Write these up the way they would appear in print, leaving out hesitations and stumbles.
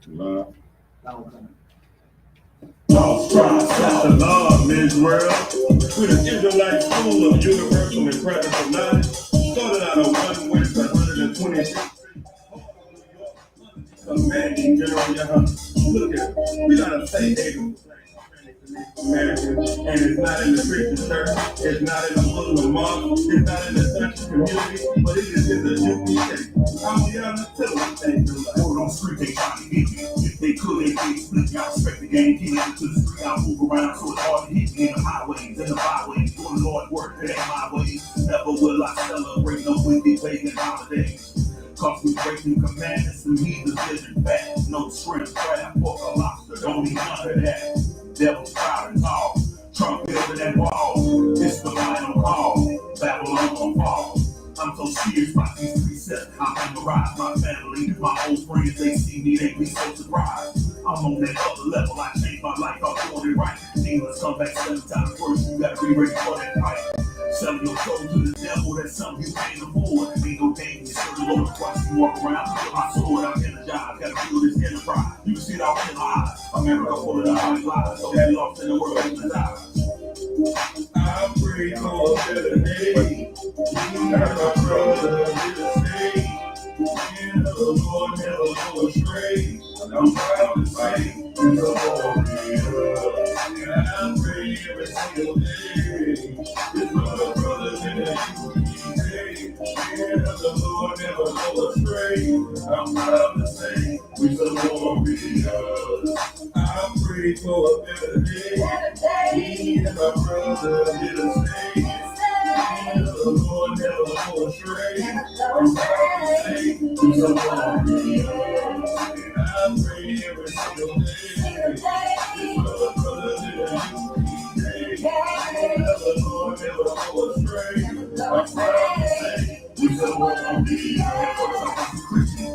Love. SHALAM, Israel. We're the Israelite School of Universal and Practical Knowledge. Started out on 1 West 126th Street. Commanding General YAHANNA. Look at it. We got a safe haven. Americans, and it's not in the Christian church, it's not in the Muslim mosque, it's not in the Sunday community, but it is in the UPK. I'm here to tell them things. Word on the street, they trying to get me. If they could, they'd split me. I respect the game, get into the street, I move around, so it's hard to hit me in the highways, in the byways, doing the Lord's work, it ain't my ways. Never will I celebrate no windy pagan holidays. Cause we break new commandments and heathens living fast. No shrimp, crab, pork, or lobster, don't need none of that. Devil's proud and tall, Trump building that wall. It's the final call, Babylon gon' fall. I'm so serious about these precepts. I memorize my family, my old friends. They see me, they be so surprised. I'm on that other level. I changed my life. I'm doing it right. Demons come back 7 times worse. You gotta be ready for that fight. Selling your soul to the devil, that's something you can't afford. Ain't no game, you serve the Lord twice. You walk around with my sword. I'm energized, gotta build this enterprise. You can see it all in my eyes. America full of the hard lies, so that lost in the world in the eyes. I'm free for a better day. You got my brother in the state. And the Lord never go astray. I'm proud to say, you're glorious. And I'm free every single day. It's my brothers in the UPK. And the Lord never go astray. I'm proud to say, we're glorious. I'm free for a better day. And my brother in the state. And the Lord never go astray. I'm proud to say, we're glorious. I'm free every single day. It's my brothers in the UPK. And the Lord never go astray. I'm proud to say, we're glorious.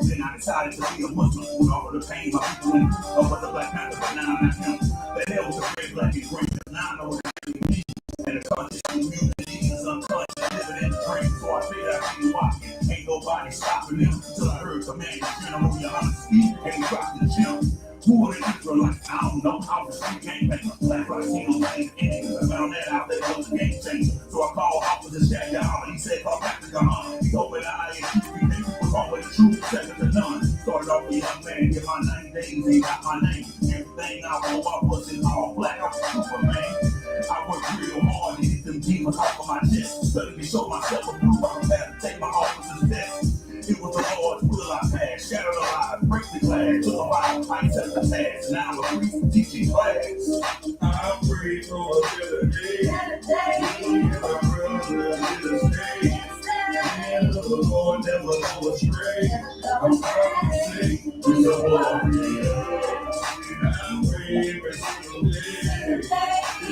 Then I decided to be a Muslim with all of the pain my people in. I was a Black Panther, but now I'm not him. The hell was a red, black, and green. Now I know what I mean. And the conscious community is unconscious, living in the dream. So I figured I'd be walking. Ain't nobody stopping them. Till I heard Command General YAHANNA speak, and he dropped the gym. Who are the Israelites? I don't know. I was free game banger. BLACKWATCH, he don't change anything. I found that out, that was a game changer. So I called Officer YAHANNA. He said, call back to YAHANNA. He told me that I.S.U.P.K was always the truth, second to none. Started off a young man, get my 9 days, ain't got my name. Everything I wore, I was in all black. I was Superman. I worked real hard to hit them demons off of my chest. Studied to show myself a proof I was had to take my officer's test. It was the Lord's will I passed, shattered the lies, break the glass, took a while, I set the task. Now I'm a priest teaching class. I'm free for a better day. And my brother in the state. And the Lord never go astray. I'm proud to say, we're glorious. And I'm free every single day. It's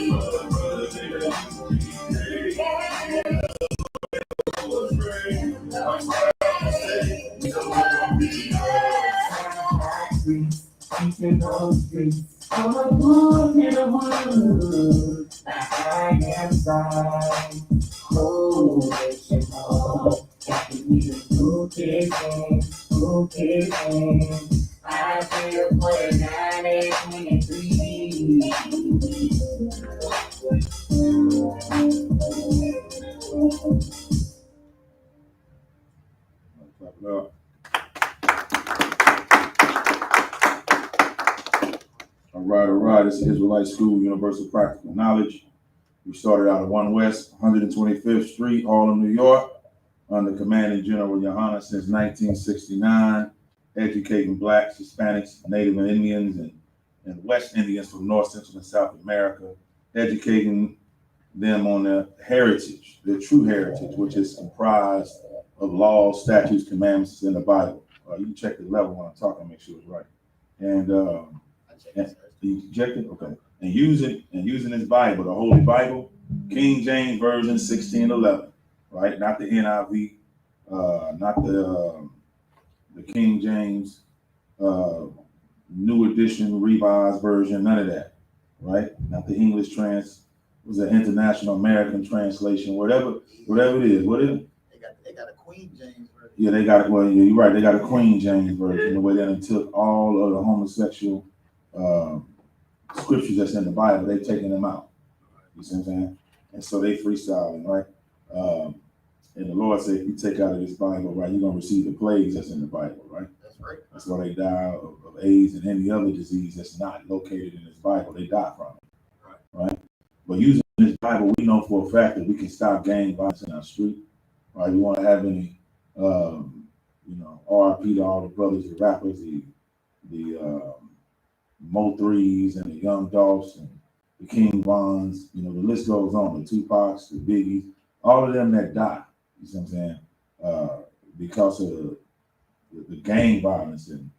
my brothers in the UPK. And the Lord never go astray. I'm proud to say, we're glorious. Keeping those streets on the book in the wood. I am side. Oh, it's your home. Got to be the who kissing. I feel 49 and 23. Clap it up. All right. This is Israelite School, Universal Practical Knowledge. We started out at 1 West 125th Street, Harlem, New York, under Commanding General YAHANNA since 1969, educating Blacks, Hispanics, Native Indians, and West Indians from North, Central, and South America, educating them on their heritage, their true heritage, which is comprised of laws, statutes, commandments in the Bible. You can check the level when I'm talking, make sure it's right. And you checked it? Okay. And using this Bible, the Holy Bible, King James Version 1611, right? Not the NIV, not the King James New Edition Revised Version, none of that, right? Not the English was an International American Translation, whatever it is. What is it? They got a Queen James Version. Yeah, they got it. Well, yeah, you're right. They got a Queen James version, the way that they took all of the homosexual scriptures that's in the Bible, they taking them out. You see what I'm saying? And so they freestyling, right? And the Lord said, if you take out of this Bible, right, you're gonna receive the plagues that's in the Bible, right? That's right. That's why they die of AIDS and any other disease that's not located in this Bible. They die from it, right? But using this Bible, we know for a fact that we can stop gang violence in our street, right? We want to have any, RIP to all the brothers, the rappers, the Mo Threes and the Young Dolphs and the King Vons, the list goes on, the Tupacs, the Biggies, all of them that die, you see what I'm saying, because of the gang violence and,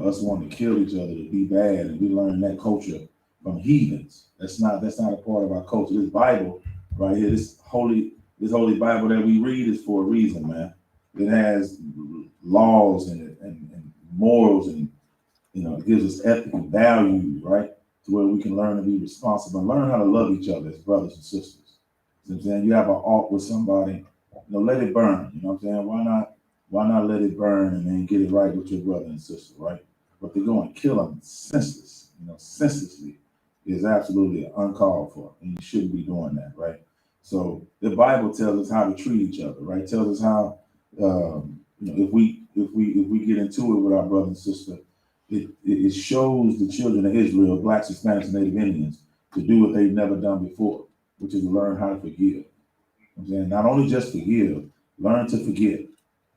us wanting to kill each other, to be bad, and we learn that culture from heathens. That's not a part of our culture. This Bible right here, this holy Bible that we read is for a reason, man. It has laws in it and morals, and it gives us ethical values, right? To where we can learn to be responsible and learn how to love each other as brothers and sisters. You know what I'm saying? You have an alt with somebody, let it burn. You know what I'm saying? Why not let it burn and then get it right with your brother and sister, right? But to go and kill them senselessly is absolutely uncalled for, and you shouldn't be doing that, right? So the Bible tells us how to treat each other, right? It tells us how, if we get into it with our brother and sister, it shows the children of Israel, blacks, Hispanics, and Native Indians, to do what they've never done before, which is learn how to forgive. You know what I'm saying? Not only just forgive, learn to forgive.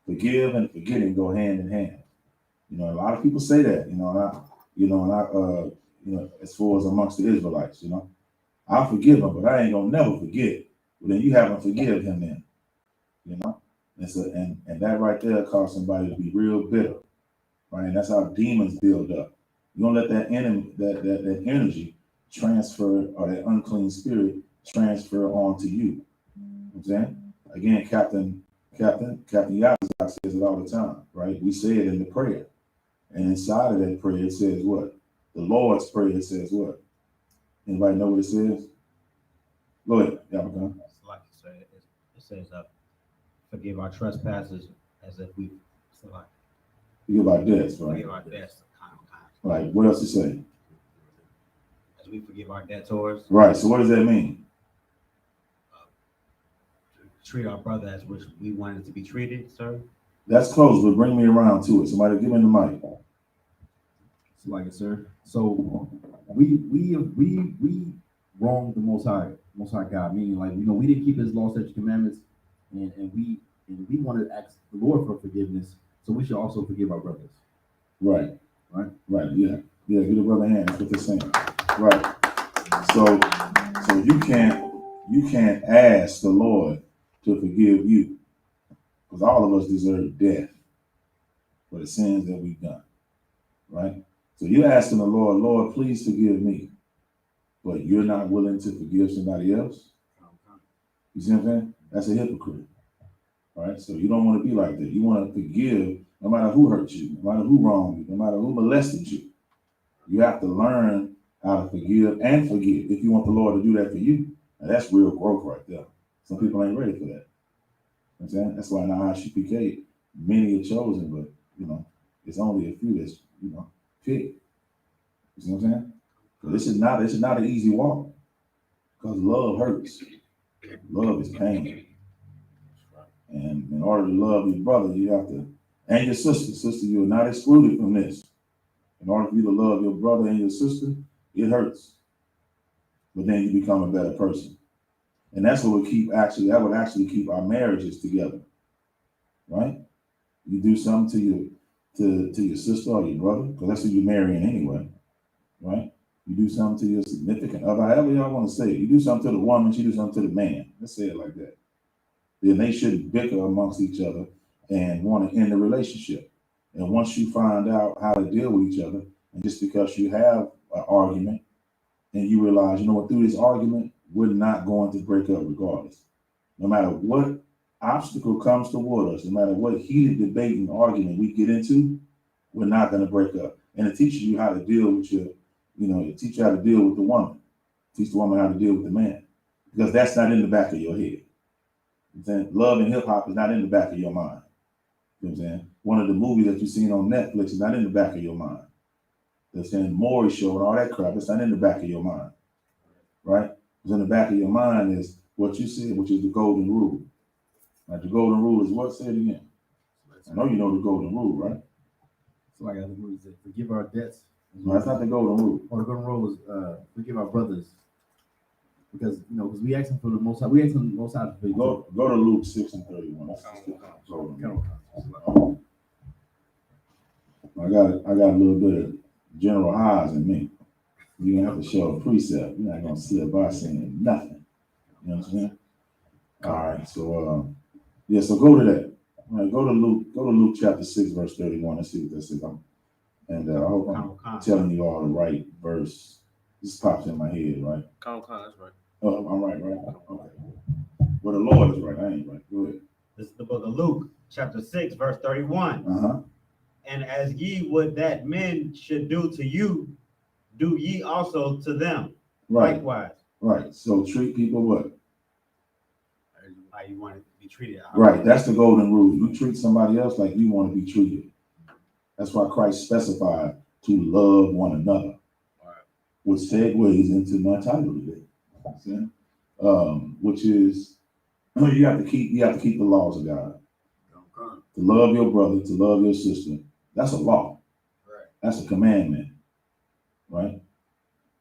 Forgive and forgetting go hand in hand. A lot of people say that, as far as amongst the Israelites, I'll forgive him, but I ain't gonna never forget. Well, then you haven't forgiven him then, and that right there caused somebody to be real bitter, right? And that's how demons build up. You don't let that enemy, that energy transfer, or that unclean spirit transfer onto you. You know what I'm saying? Again, Captain Yazzie says it all the time, right? We say it in the prayer. And inside of that prayer, it says what? The Lord's Prayer says what? Anybody know what it says? Go ahead, Yahanan. It's like you said, it says, forgive our trespasses as if we Forgive our debts, right? forgive our debts. Right. What else it say? As we forgive our debtors. Right. So what does that mean? Treat our brother as which we wanted to be treated, sir. That's close, but bring me around to it. Somebody give me the mic. Like it, sir. So we wronged the Most High God, meaning we didn't keep His law, statutes, commandments, and we wanted to ask the Lord for forgiveness. So we should also forgive our brothers. Right. Yeah. Give the brother a hand. That's what they're saying. Right. So you can't ask the Lord to forgive you, because all of us deserve death for the sins that we've done, right? So you're asking the Lord, please forgive me, but you're not willing to forgive somebody else. You see what I'm saying? That's a hypocrite, right? So you don't want to be like that. You want to forgive no matter who hurt you, no matter who wronged you, no matter who molested you. You have to learn how to forgive and forget if you want the Lord to do that for you. And that's real growth right there. Some people ain't ready for that. You know what I'm saying? That's why in the I.S.U.P.K, many are chosen, but it's only a few that's picked. You see what I'm saying? So this is not an easy walk, because love hurts. Love is pain. And in order to love your brother, you have to, and your sister. Sister, you are not excluded from this. In order for you to love your brother and your sister, it hurts. But then you become a better person. And that's what that would actually keep our marriages together. Right? You do something to your sister or your brother, because that's who you're marrying anyway. Right? You do something to your significant other, however y'all want to say it. You do something to the woman, she do something to the man. Let's say it like that. Then they shouldn't bicker amongst each other and want to end the relationship. And once you find out how to deal with each other, and just because you have an argument and you realize, through this argument, we're not going to break up regardless. No matter what obstacle comes toward us, no matter what heated debate and argument we get into, we're not going to break up. And it teaches you how to deal with it teaches you how to deal with the woman. Teach the woman how to deal with the man. Because that's not in the back of your head. Love and hip hop is not in the back of your mind. You know what I'm saying? One of the movies that you've seen on Netflix is not in the back of your mind. They're saying Maury Show and all that crap. It's not in the back of your mind, right? What's in the back of your mind is what you said, which is the golden rule. Now, the golden rule is what? Say it again. I know you know the golden rule, right? So I got the rules that forgive our debts. No, that's not the golden rule. Or the golden rule is forgive our brothers. Because because we ask him for the most high. We ask him the most high to forgive. Go to Luke 6:31. That's the golden rule. I got a little bit of general highs in me. You're gonna have to show a precept. You're not gonna slip by saying nothing. You know what I'm saying? All right, so so go to that. All right, go to Luke chapter 6, verse 31. Let's see what that says. And I hope I'm telling you all the right verse. This pops in my head, right? That's right. Oh, I'm right? Okay. Well, the Lord is right. I ain't right. Go ahead. This is the book of Luke, chapter 6, verse 31. Uh-huh. And as ye would that men should do to you, do ye also to them. Right. Likewise. Right. So treat people what? How you want to be treated. Right. That's the golden rule. You treat somebody else like you want to be treated. That's why Christ specified to love one another. Which segues into my title today. See? Which is you have to keep the laws of God. To love your brother, to love your sister. That's a law. Right. That's a commandment. Right?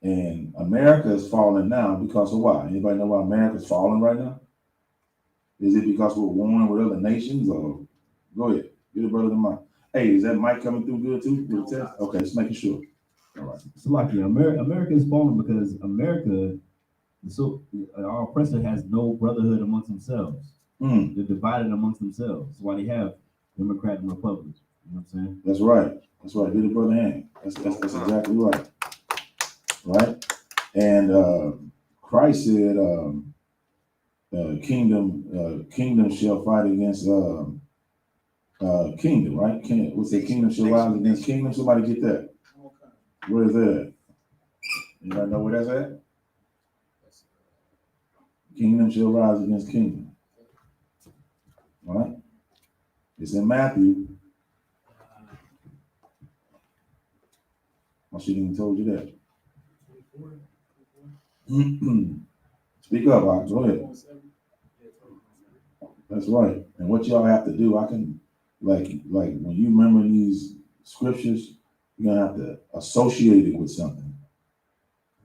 And America is falling now because of why? Anybody know why America's falling right now? Is it because we're warring with other nations, or go ahead, get a brother to mic. Hey, is that mic coming through good too? With the test? Okay, just making sure. All right. So like America is falling because America, our oppressor has no brotherhood amongst themselves. They're divided amongst themselves. That's why they have Democrat and Republican. You know what I'm saying? That's right. That's right. Get a brother hand. That's exactly right. Right? And Christ said, kingdom shall fight against kingdom, right? What's that? Kingdom shall rise against kingdom. Somebody get that. Where is that? Anybody know where that's at? Kingdom shall rise against kingdom. All right? It's in Matthew. I should have even told you that. Speak up, Ox. Go ahead. That's right. And what y'all have to do, I can, like when you remember these scriptures, you're gonna have to associate it with something,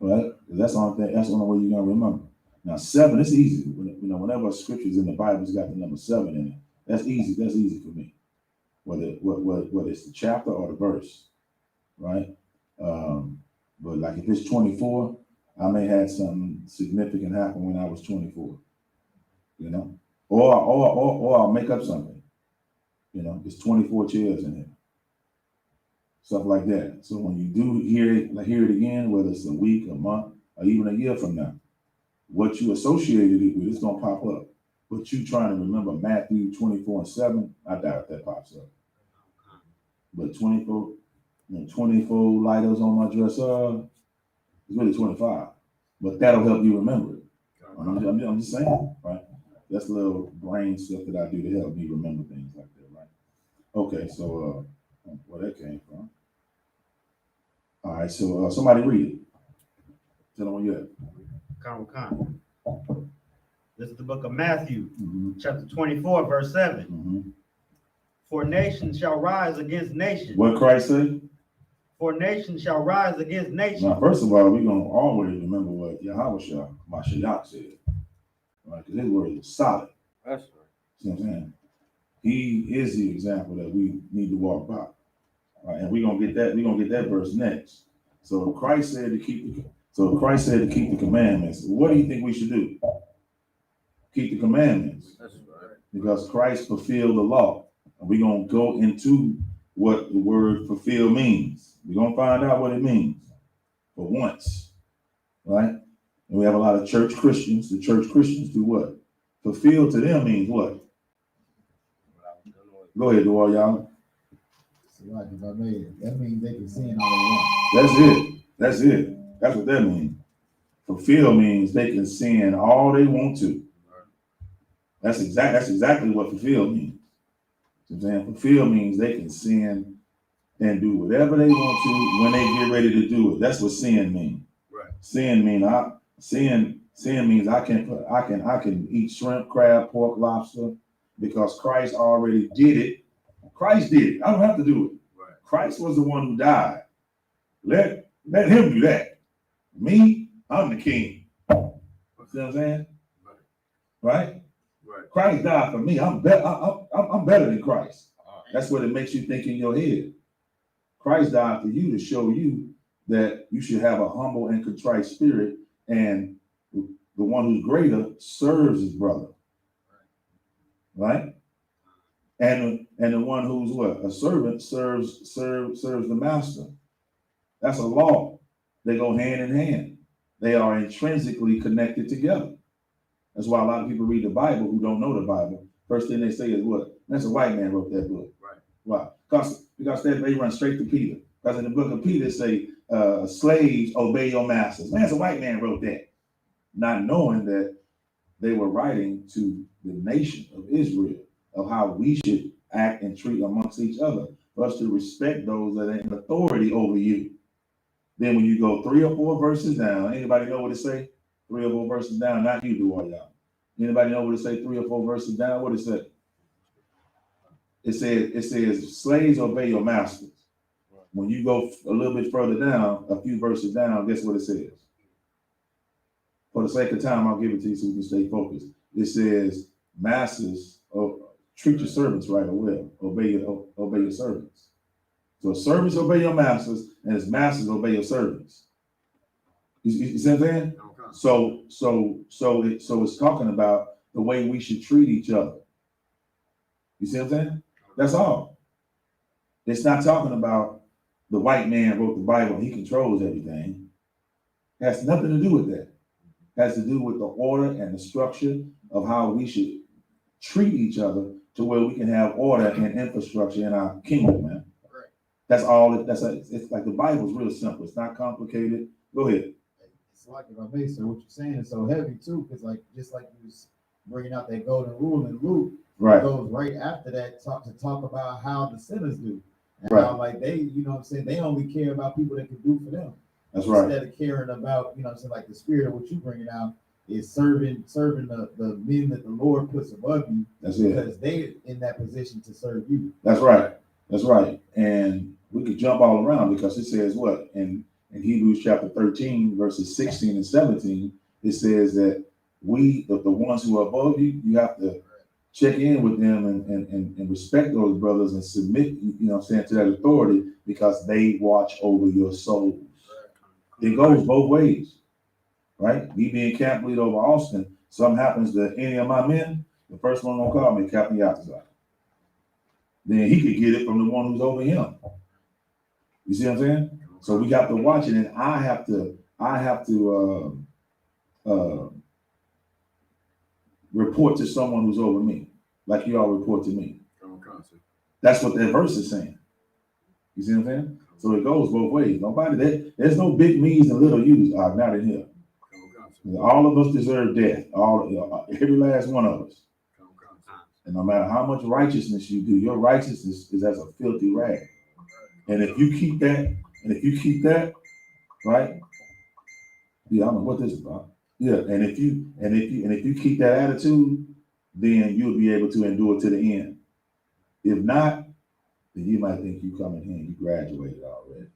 right? That's the only way you're gonna remember. Now 7, it's easy. Whenever a scripture's in the Bible's got the number 7 in it. That's easy. That's easy for me. Whether it's the chapter or the verse, right? But like if it's 24, I may have something significant happen when I was 24, or I'll make up something, there's 24 chairs in here, stuff like that. So when you do hear it again, whether it's a week, a month, or even a year from now, what you associated it with is gonna pop up. But you trying to remember Matthew 24:7, I doubt that pops up. But 24 lighters on my dresser, it's really 25. But that'll help you remember it. I'm just saying, right? That's a little brain stuff that I do to help me remember things like that, right? Okay, so where that came from. All right, so somebody read it. Tell them where you at. This is the book of Matthew, chapter 24, verse 7. Mm-hmm. For nation shall rise against nation. What Christ said? For nation shall rise against nation. Now, first of all, we're going to always remember what YAHANNA said. Right? Because his word is solid. That's right. See what I'm saying? He is the example that we need to walk by. Right? And we're gonna get that verse next. So Christ said to keep the commandments. What do you think we should do? Keep the commandments. That's right. Because Christ fulfilled the law. And we're gonna go into what the word fulfill means. We're gonna find out what it means for once. Right? And we have a lot of church Christians. The church Christians do what? Fulfill to them means what? Go ahead, Dwar, y'all. So like if I made it, that means they can sin all they want. That's it. That's what that means. Fulfill means they can sin all they want to. That's exactly what fulfill means. Fulfill means they can sin and do whatever they want to when they get ready to do it. That's what sin means. Right. Sin means I can eat shrimp, crab, pork, lobster because Christ already did it. Christ did it. I don't have to do it. Right. Christ was the one who died. Let him do that. Me, I'm the king. See what I'm saying? Right? Right. Christ died for me. I'm better than Christ. That's what it makes you think in your head. Christ died for you to show you that you should have a humble and contrite spirit, and the one who's greater serves his brother. Right? And the one who's what? A servant serves the master. That's a law. They go hand in hand. They are intrinsically connected together. That's why a lot of people read the Bible who don't know the Bible. First thing they say is what? That's a white man wrote that book. Right. Why? Because they run straight to Peter. Because in the book of Peter say, slaves obey your masters. Man, that's a white man wrote that. Not knowing that they were writing to the nation of Israel of how we should act and treat amongst each other. For us to respect those that are in authority over you. Then when you go 3 or 4 verses down, anybody know what it say? 3 or 4 verses down, not you do all y'all. Anybody know what it say? 3 or 4 verses down, what it say? It says, slaves obey your masters. When you go a little bit further down, a few verses down, guess what it says? For the sake of time, I'll give it to you so you can stay focused. It says, masters, treat your servants right or well. Obey your servants. So servants obey your masters, and as masters obey your servants. You see what I'm saying? Okay. So it's talking about the way we should treat each other. You see what I'm saying? That's all. It's not talking about the white man wrote the Bible and he controls everything. It has nothing to do with that. It has to do with the order and the structure of how we should treat each other to where we can have order and infrastructure in our kingdom, man. Right. That's all. It's like the Bible's real simple. It's not complicated. Go ahead. It's like, if I may, sir, what you're saying is so heavy too, because just like you was bringing out that golden rule in Luke, Right. it goes right after that to talk about how the sinners do. And Right. how, like, they, you know what I'm saying, they only care about people that can do for them. That's right. Instead of caring about, you know what I'm saying, like the spirit of what you bringing out is serving the men that the Lord puts above you. That's it. Because they in that position to serve you. That's right. That's right. And we could jump all around because it says what? In Hebrews chapter 13, verses 16 and 17, it says that we, the ones who are above you, you have to check in with them and respect those brothers and submit, you know what I'm saying, to that authority because they watch over your souls. It goes both ways, right? Me being camp leader over Austin, something happens to any of my men, the first one gonna call me Captain Yatazar. Then he could get it from the one who's over him. You see what I'm saying? So we got to watch it, and I have to report to someone who's over me, like you all report to me. That's what that verse is saying. You see what I'm saying? So it goes both ways. There's no big me's and little you's not in here. All of us deserve death. Every last one of us. And no matter how much righteousness you do, your righteousness is as a filthy rag. And if you keep that, right? Yeah, I don't know what this is about. Yeah, and if you keep that attitude, then you'll be able to endure to the end. If not, then you might think you come in here and you graduated already.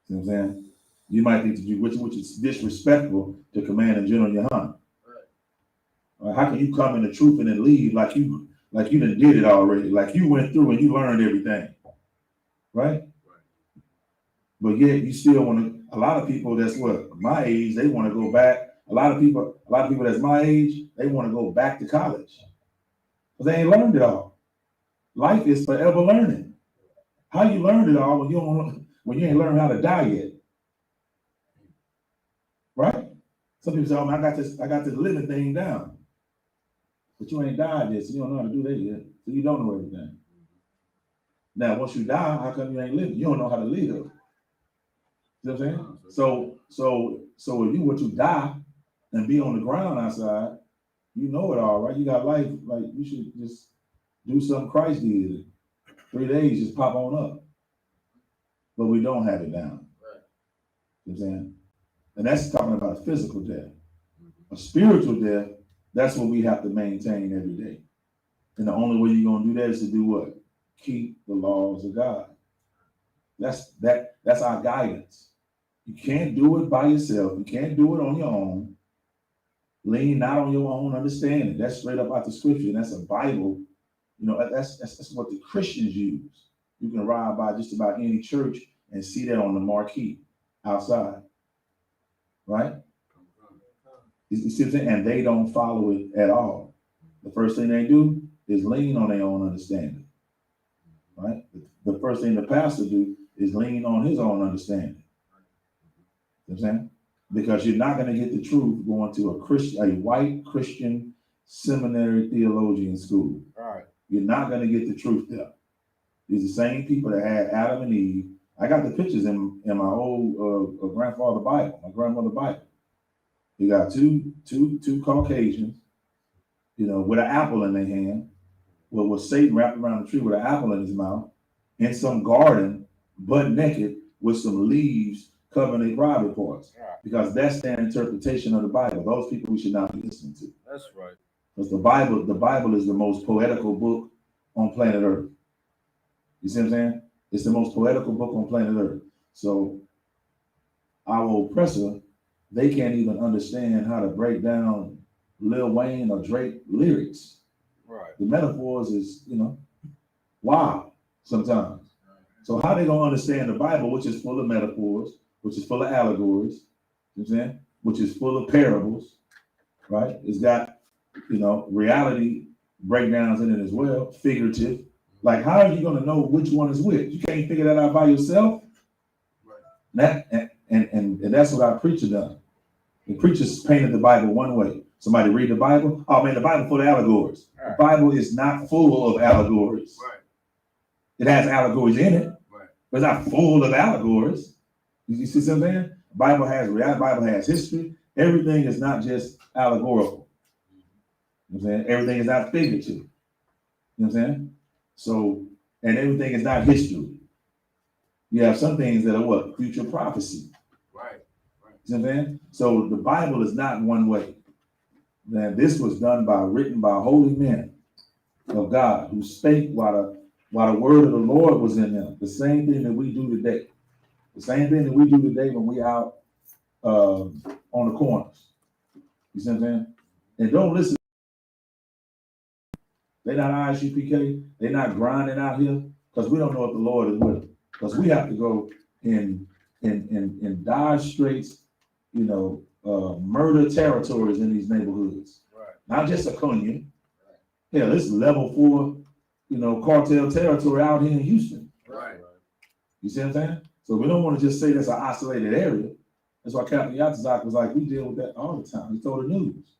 See what I'm saying? You might think that which is disrespectful to Command and General YAHANNA. Right. How can you come in the truth and then leave like you done did it already, like you went through and you learned everything, right? But yet you still want to. A lot of people that's what my age, they want to go back. A lot of people that's my age, they want to go back to college because they ain't learned it all. Life is forever learning. How you learned it all when you ain't learned how to die yet, right? Some people say, "Oh, man, I got this living thing down," but you ain't died yet, so you don't know how to do that yet. So you don't know everything. Now, once you die, how come you ain't living? You don't know how to live. You know what I'm saying? So if you were to die and be on the ground outside, you know it all, right? You got life, like you should just do something Christ did. 3 days, just pop on up. But we don't have it down. Right. You know what I'm saying? And that's talking about a physical death. A spiritual death, that's what we have to maintain every day. And the only way you're going to do that is to do what? Keep the laws of God. That's our guidance. You can't do it by yourself. You can't do it on your own. Lean not on your own understanding. That's straight up out the scripture. And that's a Bible. You know, that's what the Christians use. You can ride by just about any church and see that on the marquee outside. Right? You see what I'm saying? And they don't follow it at all. The first thing they do is lean on their own understanding. Right? The first thing the pastor do is lean on his own understanding. You know what I'm saying? Because you're not going to get the truth going to a white Christian seminary theologian school. All right. You're not going to get the truth there. These are the same people that had Adam and Eve. I got the pictures in my old grandfather Bible, my grandmother Bible. You got two Caucasians, you know, with an apple in their hand. Well, with Satan wrapped around the tree with an apple in his mouth, in some garden, butt naked, with some leaves covering their private parts. Right. Because that's their interpretation of the Bible. Those people we should not be listening to. That's right. Because the Bible is the most poetical book on planet Earth. You see what I'm saying? It's the most poetical book on planet Earth. So our oppressor, they can't even understand how to break down Lil Wayne or Drake lyrics. Right. The metaphors is, you know, wow sometimes. So how they gonna understand the Bible, which is full of metaphors, which is full of allegories, you know what I'm saying? Which is full of parables, right? It's got, you know, reality breakdowns in it as well, figurative. Like, how are you gonna know which one is which? You can't figure that out by yourself. Right. And that's what our preacher done. The preachers painted the Bible one way. Somebody read the Bible. Oh man, the Bible full of allegories. Right. The Bible is not full of allegories. Right. It has allegories in it, right, but it's not full of allegories. You see what I'm saying? The Bible has reality. The Bible has history. Everything is not just allegorical. You know what I'm saying? Everything is not figurative. You know what I'm saying? So, and everything is not history. You have some things that are what? Future prophecy. Right. You know what I'm saying? So the Bible is not one way. Now, this was written by holy men of God who spake while the word of the Lord was in them. The same thing that we do today. The same thing that we do today when we out on the corners. You see what I'm saying? And don't listen. They're not I.S.U.P.K. They're not grinding out here because we don't know if the Lord is with them. Because we have to go in dire straits, you know, murder territories in these neighborhoods. Right. Not just a Cunyon. Right. Yeah, this is level 4, you know, cartel territory out here in Houston. Right. You see what I'm saying? So we don't want to just say that's an isolated area. That's why Captain Yatzak was like, we deal with that all the time. He told the news.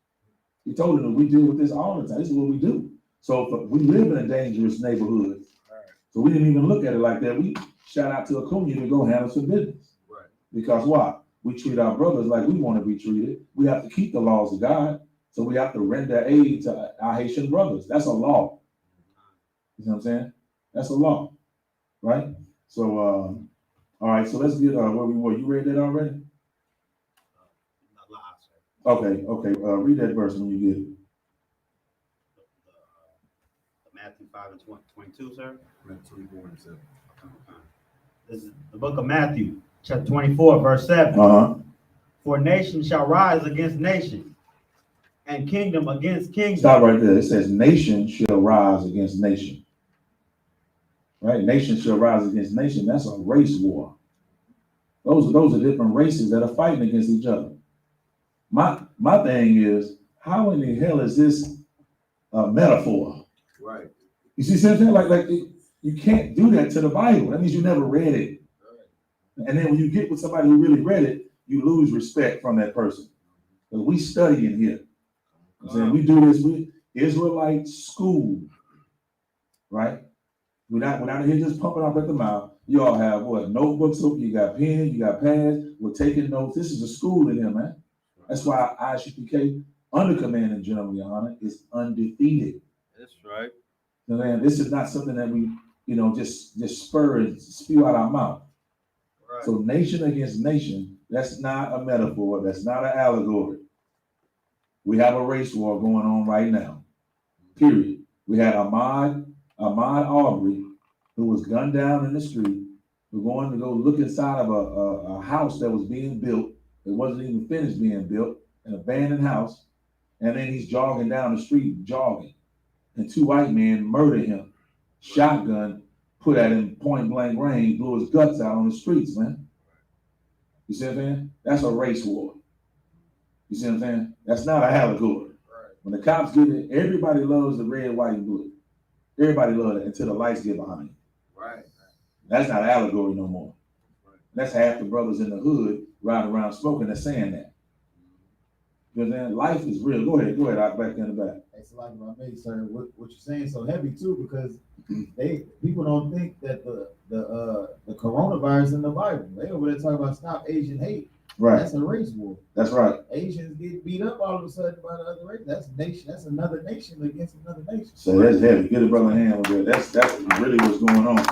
He told them we deal with this all the time. This is what we do. So we live in a dangerous neighborhood. Right. So we didn't even look at it like that. We shout out to a Cunyon to go handle some business. Right. Because why? We treat our brothers like we want to be treated. We have to keep the laws of God. So we have to render aid to our Haitian brothers. That's a law. You know what I'm saying? That's a law. Right? So, all right. So let's get where we were. You read that already? Okay. Read that verse when you get it. Matthew 5 and 22, sir? Matthew 24 and 7. This is the book of Matthew, chapter 24, verse 7. Uh-huh. For nation shall rise against nation, and kingdom against kingdom. Stop right there. It says nation shall rise against nation. Right? Nation shall rise against nation. That's a race war. Those are different races that are fighting against each other. My thing is, how in the hell is this a metaphor? Right. You see what I'm saying? Like you can't do that to the Bible. That means you never read it. Right. And then when you get with somebody who really read it, you lose respect from that person. Because we study in here. I'm saying we do this with Israelite school, right? We're not here just pumping up at the mouth. You all have what? Notebooks, you got pens, you got pads. We're taking notes. This is a school in here, man. That's why I.S.U.P.K. under command in General YAHANNA is undefeated. That's right. So man, this is not something that we, just spur and spew out our mouth. Right. So nation against nation, that's not a metaphor. That's not an allegory. We have a race war going on right now. Period. We had Ahmaud Arbery, who was gunned down in the street. We're going to go look inside of a house that was being built. It wasn't even finished being built, an abandoned house. And then he's jogging down the street, jogging. And two white men murdered him. Shotgun put at him point blank range, blew his guts out on the streets, man. You see what I'm saying? That's a race war. You see what I'm saying? That's not an allegory. Right. When the cops get it, everybody loves the red, white, and blue. Everybody loves it until the lights get behind you. Right. That's not an allegory no more. Right. That's half the brothers in the hood riding around smoking and saying that. You know what I'm saying? Life is real. Go ahead, out back in the back. It's like I made, sir. What you're saying so heavy too, because people don't think that the coronavirus in the Bible. They over there talking about stop Asian hate. Right. That's a race war. That's right. Asians get beat up all of a sudden by the other race. That's a nation. That's another nation against another nation. So that's heavy. Get a brother hand with that. That's really what's going on,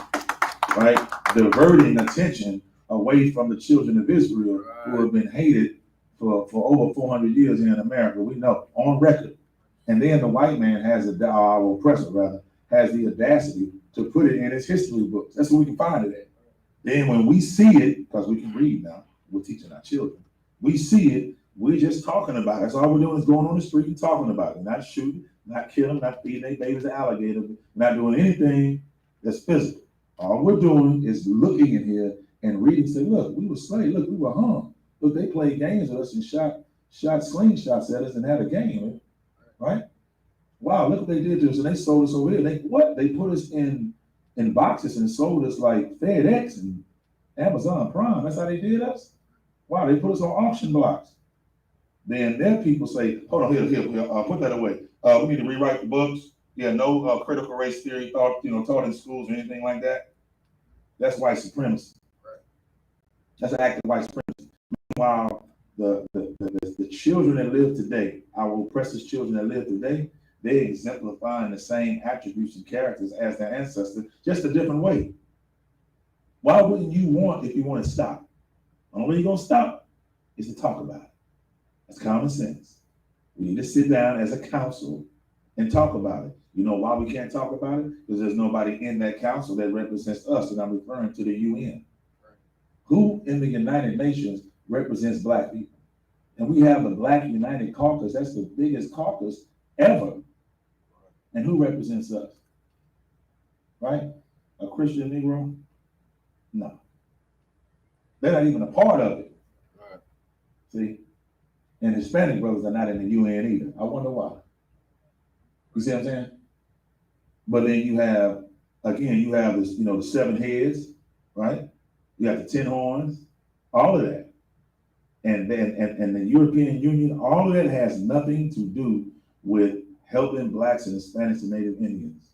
right? Diverting attention away from the children of Israel who have been hated for over 400 years here in America. We know on record. And then the white man our oppressor rather, has the audacity to put it in his history books. That's where we can find it at. Then when we see it, because we can read now, we're teaching our children. We see it, we're just talking about it. That's all we're doing is going on the street and talking about it. Not shooting, not killing, not feeding their babies to alligators, not doing anything that's physical. All we're doing is looking in here and reading, say, look, we were slaves, look, we were hung. Look, they played games with us and shot slingshots at us and had a game, right? Wow, look what they did to us, and they sold us over here. They put us in boxes and sold us like FedEx and Amazon Prime. That's how they did us. Wow, they put us on auction blocks. Then their people say, hold on, here, put that away. We need to rewrite the books. Yeah, no critical race theory taught in schools or anything like that. That's white supremacy. Right. That's an act of white supremacy. Meanwhile, the children that live today, our oppressors' children that live today, they exemplifying the same attributes and characters as their ancestors, just a different way. Why wouldn't you want, if you want to stop? The only way you're going to stop is to talk about it. That's common sense. We need to sit down as a council and talk about it. You know why we can't talk about it? Because there's nobody in that council that represents us, and I'm referring to the UN. Right. Who in the United Nations represents Black people? And we have the Black United Caucus. That's the biggest caucus ever. And who represents us? Right? A Christian Negro? No. They're not even a part of it. Right. See? And Hispanic brothers are not in the UN either. I wonder why. You see what I'm saying? But then you have this, the 7 heads, right? You have the 10 horns, all of that. And the European Union, all of that has nothing to do with helping Blacks and Hispanics and Native Indians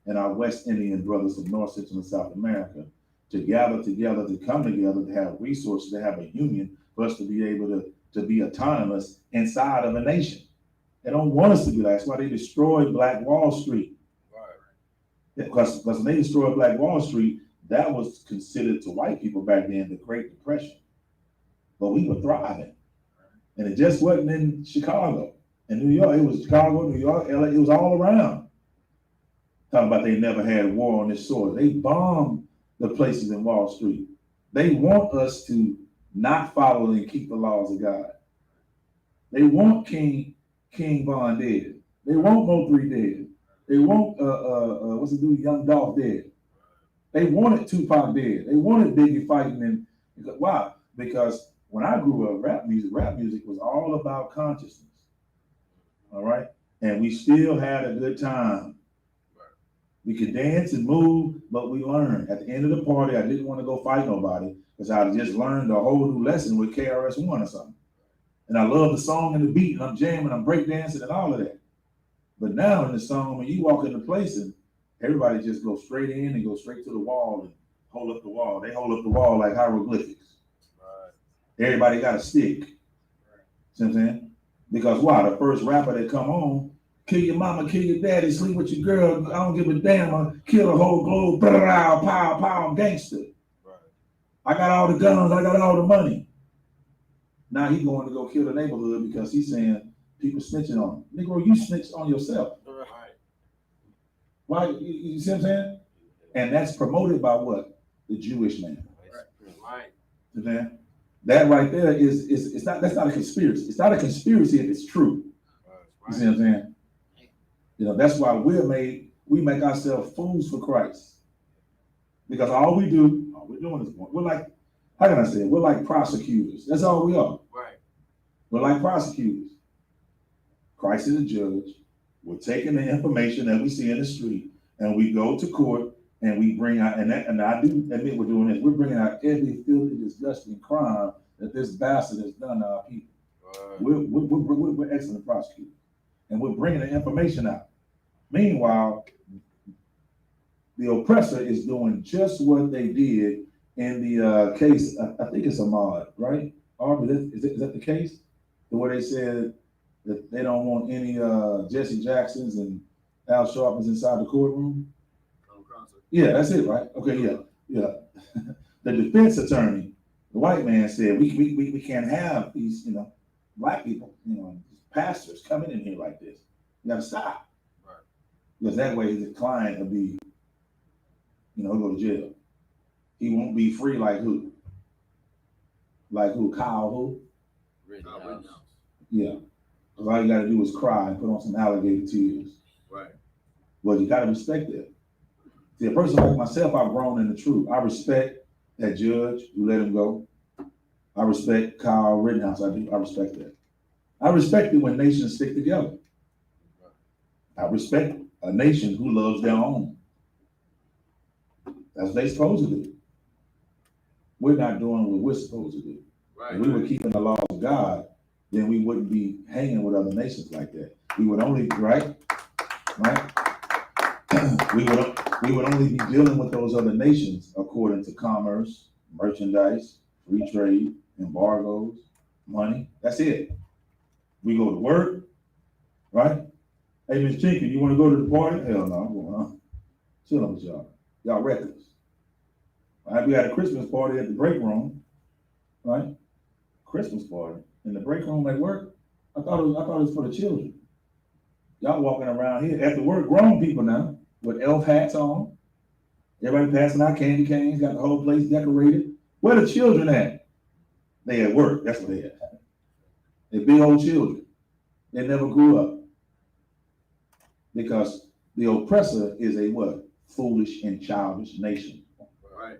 and our West Indian brothers of North, Central, and South America to gather together, to come together, to have resources, to have a union for us to be able to be autonomous inside of a nation. They don't want us to be like, that's why they destroyed Black Wall Street. Right. Because when they destroyed Black Wall Street, that was considered to white people back then the Great Depression. But we were thriving. And it just wasn't in Chicago and New York. It was Chicago, New York, LA, it was all around. Talking about they never had war on this soil. They bombed the places in Wall Street. They want us to not follow and keep the laws of God. They want King Von dead. They want Mo3 dead. They want what's the dude, Young Dolph dead. They wanted Tupac dead. They wanted Biggie fighting. And why? Because when I grew up, rap music was all about consciousness. All right, and we still had a good time. We could dance and move, but we learned. At the end of the party, I didn't want to go fight nobody because I just learned a whole new lesson with KRS-One or something. And I love the song and the beat, and I'm jamming, I'm breakdancing and all of that. But now in the song, when you walk into place and everybody just goes straight in and go straight to the wall and hold up the wall. They hold up the wall like hieroglyphics. Right. Everybody got a stick. Right. See what I'm saying? Because why? The first rapper that come on, kill your mama, kill your daddy, sleep with your girl. I don't give a damn. I'll kill the whole globe. Pow, pow, pow, I'm gangster. Right. I got all the guns. I got all the money. Now he going to go kill the neighborhood because he's saying people snitching on him. Negro, you snitched on yourself. Right. Why? You see what I'm saying? And that's promoted by what? The Jewish man. Right. You know what I'm saying? That right there is it's not, that's not a conspiracy. It's not a conspiracy if it's true. You see what I'm saying? You know, that's why we make ourselves fools for Christ. Because all we're doing is, we're like, how can I say it? We're like prosecutors. That's all we are. Right. We're like prosecutors. Christ is a judge. We're taking the information that we see in the street and we go to court and we bring out, and I do admit we're doing this, we're bringing out every filthy, disgusting crime that this bastard has done to our people. Right. We're excellent prosecutors. And we're bringing the information out. Meanwhile, the oppressor is doing just what they did in the case, I think it's Ahmaud, right? Aubrey, is that the case? Where they said that they don't want any Jesse Jacksons and Al Sharptons inside the courtroom? Yeah, that's it, right? Okay, yeah. The defense attorney, the white man, said we can't have these, black people, pastors coming in here like this. You gotta stop. Right. Because that way his client will be, he'll go to jail. He won't be free like who? Like who? Kyle who? Rittenhouse. Yeah. Because all you gotta do is cry and put on some alligator tears. Right. Well, you gotta respect that. See, a person like myself, I've grown in the truth. I respect that judge who let him go. I respect Kyle Rittenhouse. I do. I respect that. I respect it when nations stick together. I respect a nation who loves their own. That's what they're supposed to do. We're not doing what we're supposed to do. Right. If we were keeping the laws of God, then we wouldn't be hanging with other nations like that. We would only, right? We would only be dealing with those other nations according to commerce, merchandise, free trade, embargoes, money. That's it. We go to work, right? Hey, Miss Jenkins, you want to go to the party? Hell no, I'm going on. Chilling with y'all. Y'all reckless. Right? We had a Christmas party at the break room, right? Christmas party in the break room at work. I thought it was for the children. Y'all walking around here after work, grown people now with elf hats on. Everybody passing out candy canes, got the whole place decorated. Where the children at? They at work. That's what they at. They big old children. They never grew up. Because the oppressor is a what? Foolish and childish nation. Right.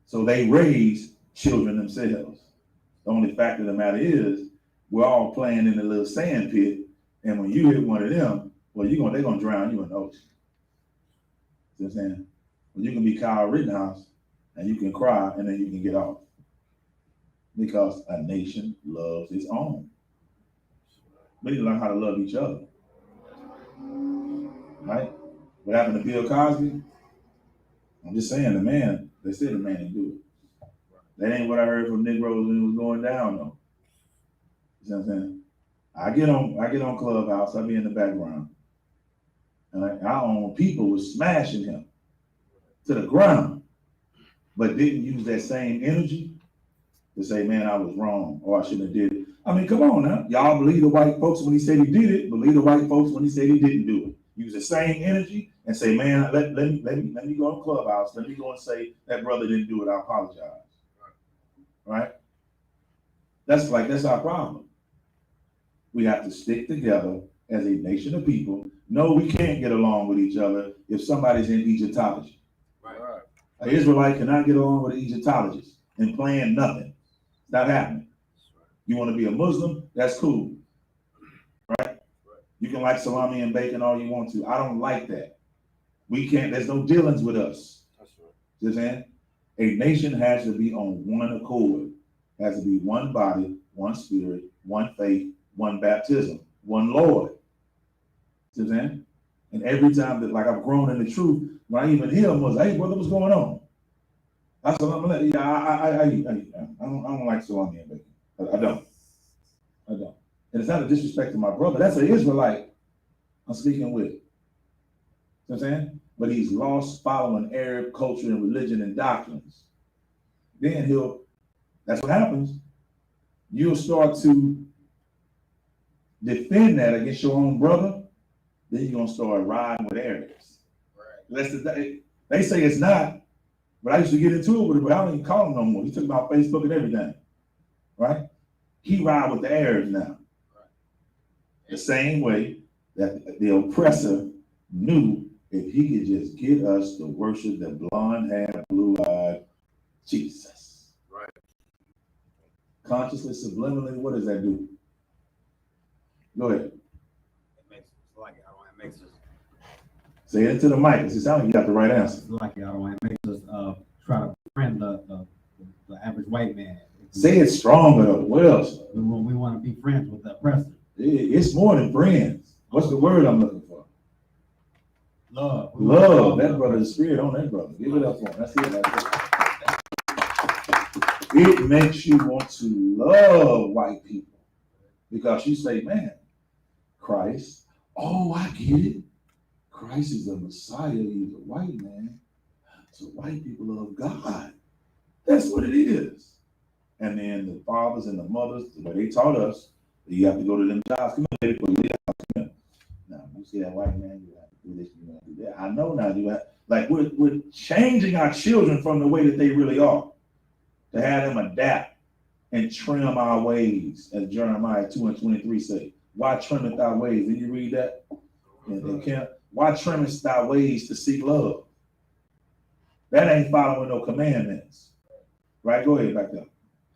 So they raise children themselves. The only fact of the matter is we're all playing in a little sand pit, and when you hit one of them, well, they're gonna drown you in the ocean. See what I'm saying? Well, you can be Kyle Rittenhouse and you can cry and then you can get off. Because a nation loves its own. We need to learn how to love each other. Right? What happened to Bill Cosby? I'm just saying, they said the man didn't do it. That ain't what I heard from Negroes when it was going down, though. You know what I'm saying? I get on Clubhouse, I be in the background. And our own people was smashing him to the ground, but didn't use that same energy to say, man, I was wrong, or I shouldn't have did it. I mean, come on now. Y'all believe the white folks when he said he did it, believe the white folks when he said he didn't do it. Use the same energy and say, man, let me go on Clubhouse. Let me go and say that brother didn't do it. I apologize. Right? That's our problem. We have to stick together as a nation of people. No, we can't get along with each other if somebody's in Egyptology. Right. An Israelite cannot get along with an Egyptologist and plan nothing. It's not happening. You want to be a Muslim? That's cool. Right? You can like salami and bacon all you want to. I don't like that. We can't, there's no dealings with us. That's right. You understand? A nation has to be on one accord. It has to be one body, one spirit, one faith, one baptism, one Lord. You understand? And every time that, like, I've grown in the truth, when I even hear a Muslim, hey, brother, what's going on? I said, I don't like salami and bacon. I don't. And it's not a disrespect to my brother. That's an Israelite I'm speaking with. You know what I'm saying? But he's lost following Arab culture and religion and doctrines. Then that's what happens. You'll start to defend that against your own brother. Then you're going to start riding with Arabs. Right. They say it's not, but I used to get into it with it, but I don't even call him no more. He took about Facebook and everything. Right? He ride with the Arabs now. Right. The same way that the oppressor knew if he could just get us to worship the blonde-haired, blue-eyed Jesus. Right. Consciously, subliminally, what does that do? Go ahead. It makes us say it into the mic. It sounds like you got the right answer. Like it makes us try to befriend the average white man. Say it stronger though. What else? We want to be friends with the oppressor. It's more than friends. What's the word I'm looking for? Love. Love. That brother's spirit on that brother. Give it up for him. That's it. It makes you want to love white people because you say, man, Christ. Oh, I get it. Christ is the Messiah. He's a white man. So white people love God. That's what it is. And then the fathers and the mothers, the way they taught us, you have to go to them jobs. Come here, baby, put your house. Come here. Now, you see that white man, you have to do this, you have to do that. I know now you have, like, we're changing our children from the way that they really are. To have them adapt and trim our ways, as Jeremiah 2:23 say. Why trimmeth thy ways? Did you read that? And they can't. Why trimmest thy ways to seek love? That ain't following no commandments. Right? Go ahead, back up.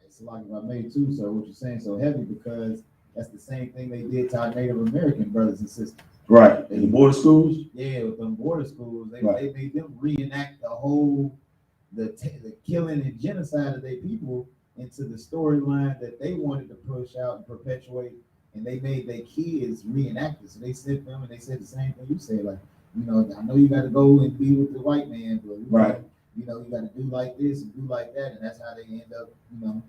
It's like I made too, sir. What you're saying so heavy because that's the same thing they did to our Native American brothers and sisters. Right. In the border schools? Yeah, with them border schools, they made them reenact the whole the killing and genocide of their people into the storyline that they wanted to push out and perpetuate. And they made their kids reenact it. So they said them and they said the same thing you said, like, you know, I know you got to go and be with the white man, but you know, you got to do like this and do like that, and that's how they end up, you know,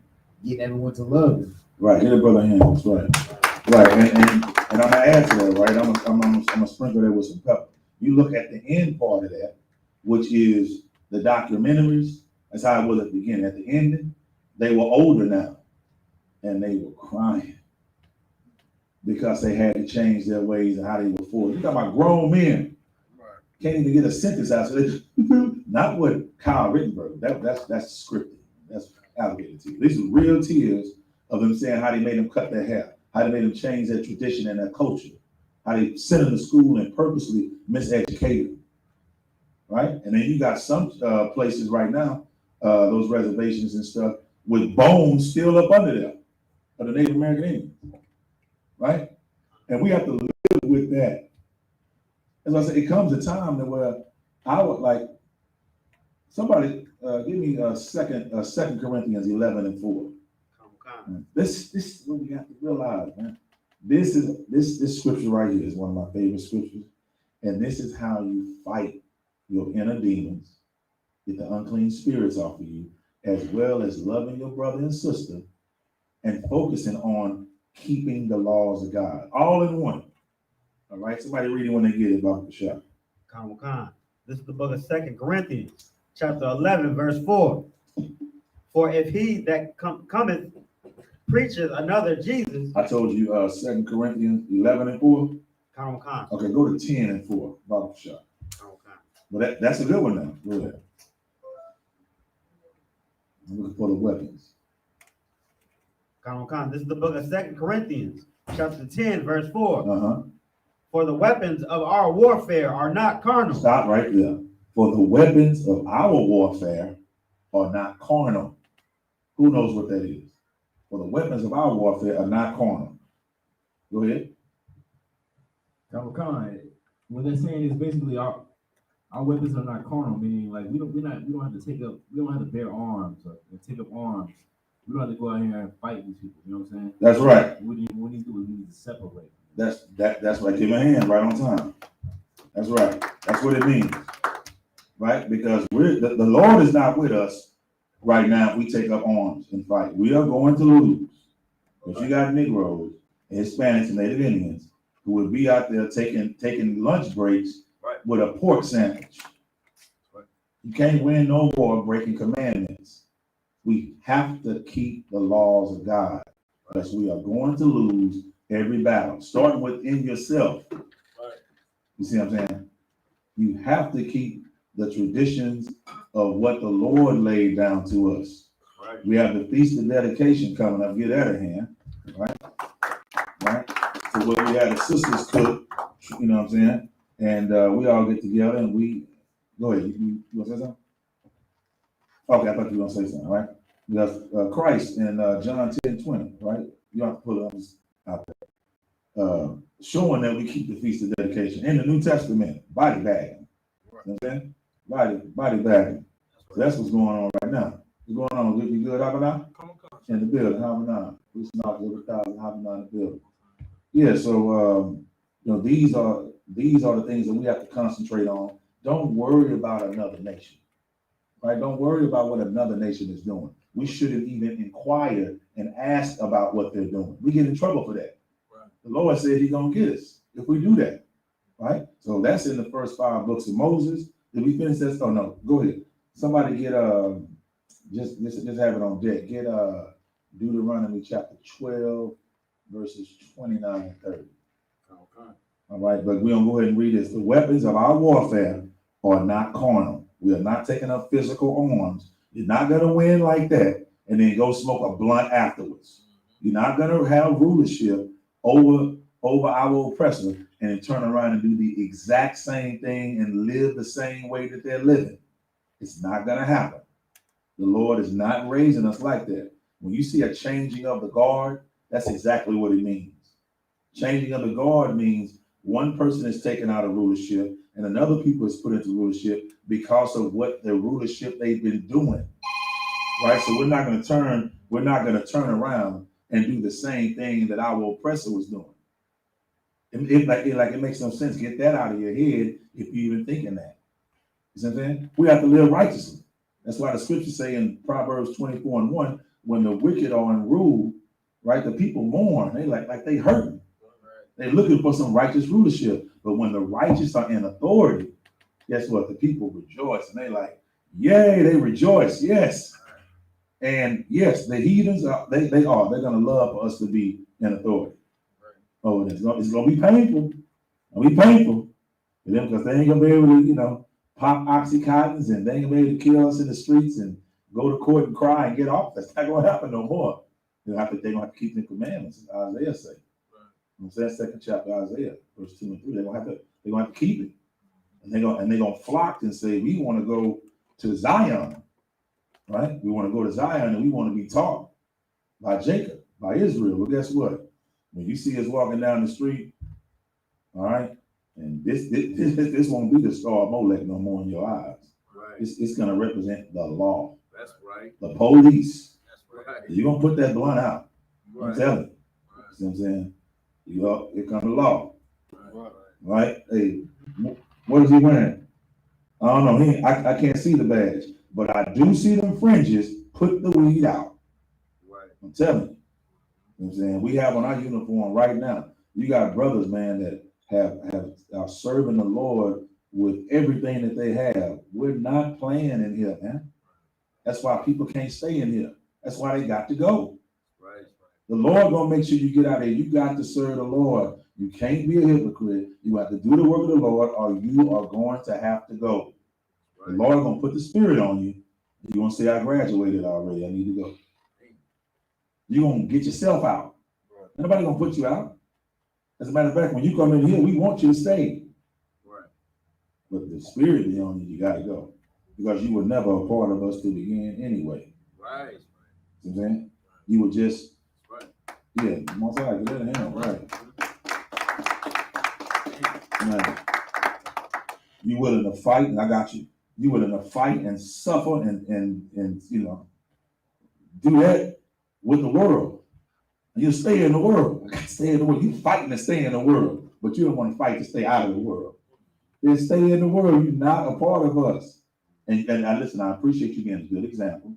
getting everyone to love them. Right, hit a brother hands, right. Right, and I'm gonna add to that, right? I'm gonna sprinkle that with some pepper. You look at the end part of that, which is the documentaries. That's how it was at the beginning. At the ending, they were older now, and they were crying because they had to change their ways and how they were forced. You talking about grown men, can't even get a sentence out. So they, not what Kyle Rittenberg. That's scripted. That's allocated to you. These are real tears of them saying how they made them cut their hair, how they made them change their tradition and their culture, how they sent them to school and purposely miseducated them. Right? And then you got some places right now, those reservations and stuff, with bones still up under there of the Native American Indians. Right? And we have to live with that. As I said, it comes a time that where I would like somebody give me Second Corinthians 11:4. This is what we have to realize, man. This scripture right here is one of my favorite scriptures, and this is how you fight your inner demons, get the unclean spirits off of you, as well as loving your brother and sister, and focusing on keeping the laws of God, all in one. All right, somebody read it when they get it, Bob Bishop. This is the book of 2 Corinthians, chapter 11, verse 4. For if he that cometh preacheth another Jesus. I told you 2 Corinthians 11:4. Okay, go to 10:4, Bob Bishop. Well, that's a good one now. Go ahead. I'm looking for the weapons. This is the book of 2 Corinthians, chapter 10, verse 4. Uh-huh. For the weapons of our warfare are not carnal. Stop right there. For the weapons of our warfare are not carnal. Who knows what that is? For the weapons of our warfare are not carnal. Go ahead. What they're saying is basically our weapons are not carnal, meaning like we don't have to bear arms or take up arms. We don't have to go out here and fight these people. You know what I'm saying? That's right. What we need to do is we need to separate. That's what I give my hand right on time. That's right. That's what it means. Right? Because the Lord is not with us right now if we take up arms and fight. We are going to lose. Because you got Negroes, and Hispanics, and Native Indians who would be out there taking lunch breaks with a pork sandwich. You can't win no war breaking commandments. We have to keep the laws of God, because we are going to lose every battle, starting within yourself. You see what I'm saying? You have to keep the traditions of what the Lord laid down to us. We have the Feast of Dedication coming up. Get that in hand, right? So where we had the sisters cook, you know what I'm saying? And we all get together and we go ahead. You want to say something? Okay, I thought you were gonna say something, right? Because Christ in John 10:20, right? You have to put it out there. Showing that we keep the Feast of Dedication. In the New Testament, body bagging. You know what I'm saying? Body bagging. So that's what's going on right now. What's going on? You good, Havana? In the building, Havana. We not over 1,000 Havana in the building. Yeah, so you know, these are the things that we have to concentrate on. Don't worry about another nation. Right? Don't worry about what another nation is doing. We shouldn't even inquire and ask about what they're doing. We get in trouble for that. Right. The Lord said he's gonna get us if we do that. Right? So that's in the first 5 books of Moses. Did we finish this? Oh no, go ahead. Somebody get just have it on deck. Get Deuteronomy chapter 12, verses 29 and 30. Okay. All right, but we're gonna go ahead and read this. The weapons of our warfare are not carnal. We are not taking up physical arms. You're not gonna win like that and then go smoke a blunt afterwards. You're not gonna have rulership over our oppressor and then turn around and do the exact same thing and live the same way that they're living. It's not gonna happen. The Lord is not raising us like that. When you see a changing of the guard, that's exactly what it means. Changing of the guard means one person is taken out of rulership and another people is put into rulership because of what the rulership they've been doing. Right? So we're not gonna turn around and do the same thing that our oppressor was doing. It makes no sense. Get that out of your head if you're even thinking that. You see what I'm saying? We have to live righteously. That's why the scriptures say in Proverbs 24:1, when the wicked are in rule, right, the people mourn. They like they hurting. They're looking for some righteous rulership. But when the righteous are in authority, guess what? The people rejoice and they like, yay, they rejoice. Yes. And yes, the heathens are they're gonna love for us to be in authority. Oh, it's gonna be painful. It'll be painful for them because they ain't gonna be able to, you know, pop Oxycontins and they ain't gonna be able to kill us in the streets and go to court and cry and get off. That's not gonna happen no more. They're gonna have to keep the commandments, as Isaiah say. You know what I'm saying? 2nd chapter Isaiah, verse 2 and 3. They're gonna have to keep it. And they're gonna flock and say, we want to go to Zion, right? We want to go to Zion and we want to be taught by Jacob, by Israel. Well, guess what? When you see us walking down the street, all right, and this won't be the star of Molech no more in your eyes. Right. It's gonna represent the law. That's right. The police. That's right. You're gonna put that blunt out. Right. I'm telling you. Right. You know what I'm saying? Here comes the law. Right? Hey, what is he wearing? I don't know. I can't see the badge, but I do see them fringes. Put the weed out. Right. I'm telling you. You know what I'm saying? We have on our uniform right now. You got brothers, man, that are serving the Lord with everything that they have. We're not playing in here, man. That's why people can't stay in here. That's why they got to go. Right. The Lord gonna make sure you get out there. You got to serve the Lord. You can't be a hypocrite. You have to do the work of the Lord, or you are going to have to go. Right. The Lord gonna put the spirit on you. You're gonna say, I graduated already. I need to go. You're gonna get yourself out. Right. Nobody gonna put you out. As a matter of fact, when you come in here, we want you to stay. Right. But the spirit be on you, you gotta go. Because you were never a part of us to begin anyway. Right. You know what I'm saying? You were just, yeah, most likely, let it hand, right. Man, you willing to fight, and I got you. You willing to fight and suffer and you know, do that with the world. You stay in the world. Stay in the world. You fighting to stay in the world, but you don't want to fight to stay out of the world. Then stay in the world. You're not a part of us. And listen, I appreciate you being a good example.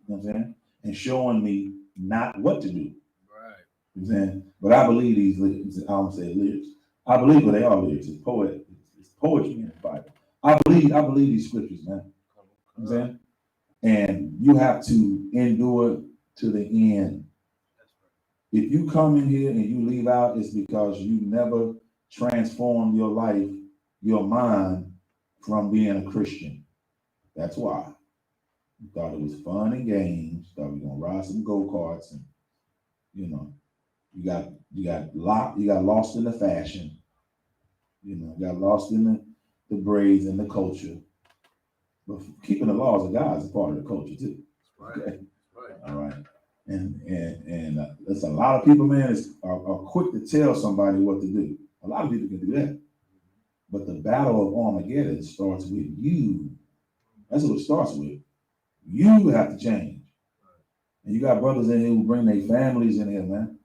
You know what I'm saying? And showing me not what to do. Right. You know what I'm saying? But I believe these lyrics. I don't say lyrics. I believe, but they are lyrics. It's poet. It's poetry in the Bible. I believe these scriptures, man. You know what I'm saying? And you have to endure to the end. If you come in here and you leave out, it's because you never transformed your life, your mind from being a Christian. That's why. You thought it was fun and games, thought we were gonna ride some go-karts, and you know, you got lost in the fashion, you know, got lost in the braids and the culture. But keeping the laws of God is a part of the culture too. Okay. Right. All right. And there's a lot of people, man, are quick to tell somebody what to do. A lot of people can do that. But the battle of Armageddon starts with you. That's what it starts with. You have to change. And you got brothers in here who bring their families in here, man.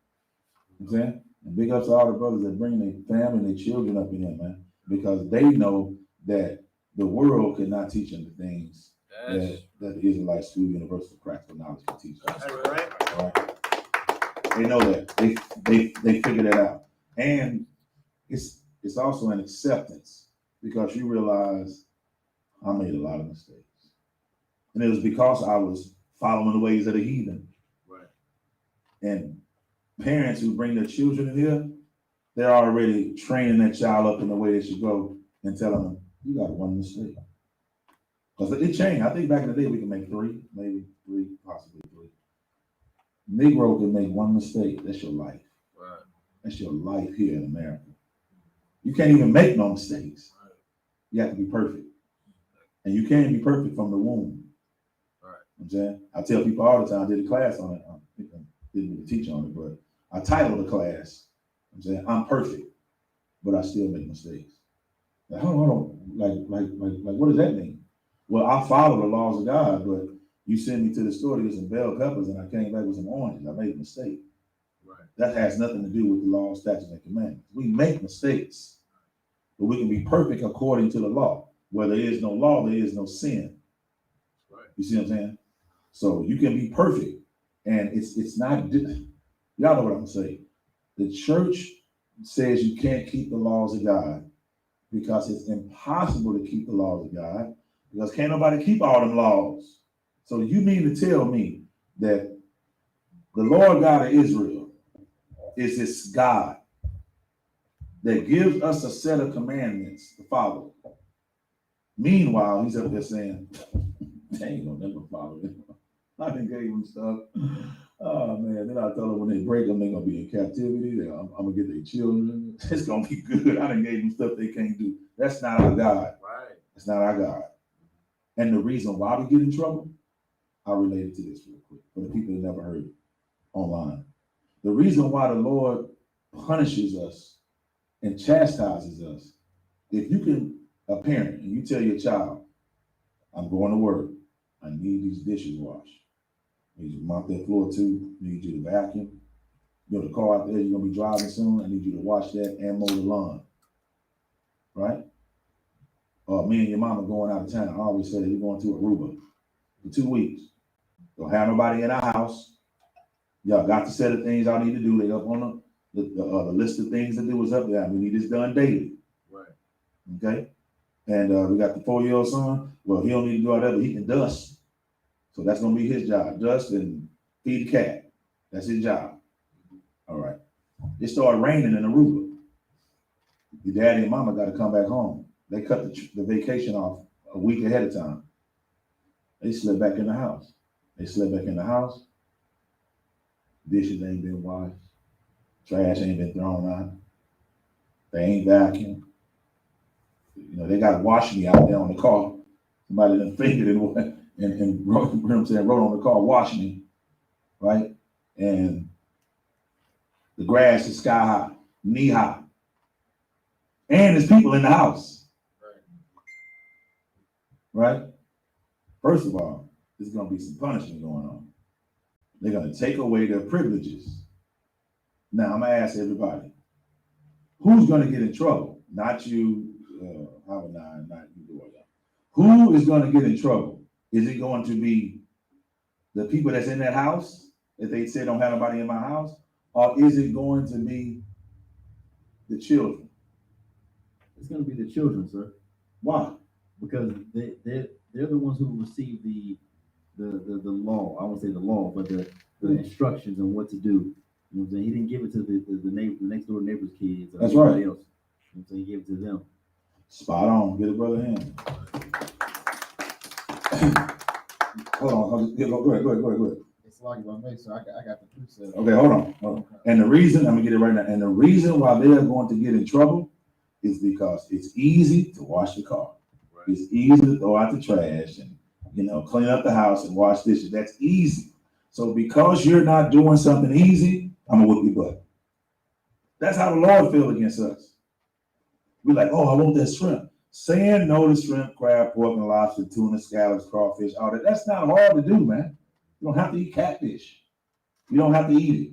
You know what I'm saying? And big ups to all the brothers that bring their family and their children up in here, man. Because they know that the world cannot teach them the things that the Israelite School Universal Practical Knowledge can teach them. That's right. All right? They know that. They figured that out. And it's also an acceptance because you realize I made a lot of mistakes. And it was because I was following the ways of the heathen. Right. And parents who bring their children in here, they're already training that child up in the way they should go and telling them, you got one mistake. Because it changed. I think back in the day we can make maybe three, possibly three. Negro can make one mistake. That's your life. Right. That's your life here in America. You can't even make no mistakes. Right. You have to be perfect. And you can't be perfect from the womb. Right. You know what I'm saying? I tell people all the time, I did a class on it. I think I didn't really teach on it, but I titled the class, I'm saying, I'm perfect, but I still make mistakes. Like, hold on, like, what does that mean? Well, I follow the laws of God, but you send me to the store to get some bell peppers and I came back with some oranges. I made a mistake. Right. That has nothing to do with the law, statutes, and commandments. We make mistakes, but we can be perfect according to the law. Where there is no law, there is no sin. Right. You see what I'm saying? So you can be perfect, and it's not. Y'all know what I'm saying. The church says you can't keep the laws of God because it's impossible to keep the laws of God because can't nobody keep all them laws. So you mean to tell me that the Lord God of Israel is this God that gives us a set of commandments to follow? Meanwhile, he's up there saying, they ain't gonna never follow it. I done gave them stuff. Oh man, then I told them when they break them, they're gonna be in captivity. I'm gonna get their children. It's gonna be good. I done gave them stuff they can't do. That's not our God. Right. That's not our God. And the reason why we get in trouble, I'll relate it to this real quick for the people that never heard it online. The reason why the Lord punishes us and chastises us, if you can, a parent, and you tell your child, I'm going to work, I need these dishes washed. I need you to mop that floor too. I need you to vacuum. You know, the car out there you're gonna be driving soon. I need you to wash that and mow the lawn. Right? Me and your mama going out of town. I always say that we're going to Aruba for 2 weeks. Don't have nobody in our house. Y'all got the set of things y'all need to do. They up on the list of things to do is up there. We need this done daily. Right. Okay? And we got the 4-year-old son. Well, he don't need to do all that, but he can dust. So that's gonna be his job. Dust and feed the cat. That's his job. All right. It started raining in Aruba. Your daddy and mama got to come back home. They cut the vacation off a week ahead of time. They slept back in the house. Dishes ain't been washed. Trash ain't been thrown out. They ain't vacuumed. You know, they got to wash me out there on the car. Somebody done fingered it and wrote on the car, wash me, right? And the grass is sky high, knee high. And there's people in the house. Right? First of all, there's going to be some punishment going on. They're going to take away their privileges. Now, I'm going to ask everybody, who's going to get in trouble? Not you, not you, who is going to get in trouble? Is it going to be the people that's in that house that they say don't have nobody in my house? or is it going to be the children? It's going to be the children, sir. Why? Because they're the ones who receive the law. I won't say the law, but the instructions on what to do. You know what I'm saying? He didn't give it to the next door neighbor's kids or That's anybody right. else. You know what I'm saying? He gave it to them. Spot on. Get a brother hand. Hold on. Go ahead. It's like if I make so I got the precept. Okay, hold on. And the reason, I'm gonna get it right now. And the reason why they are going to get in trouble is because it's easy to wash the car. Right. It's easy to throw out the trash and, clean up the house and wash dishes. That's easy. So because you're not doing something easy, I'm gonna whoop your butt. That's how the Lord feels against us. We're like, oh, I want that shrimp. Saying no to shrimp, crab, pork, and lobster, tuna, scallops, crawfish, all that. That's not hard to do, man. You don't have to eat catfish. You don't have to eat it.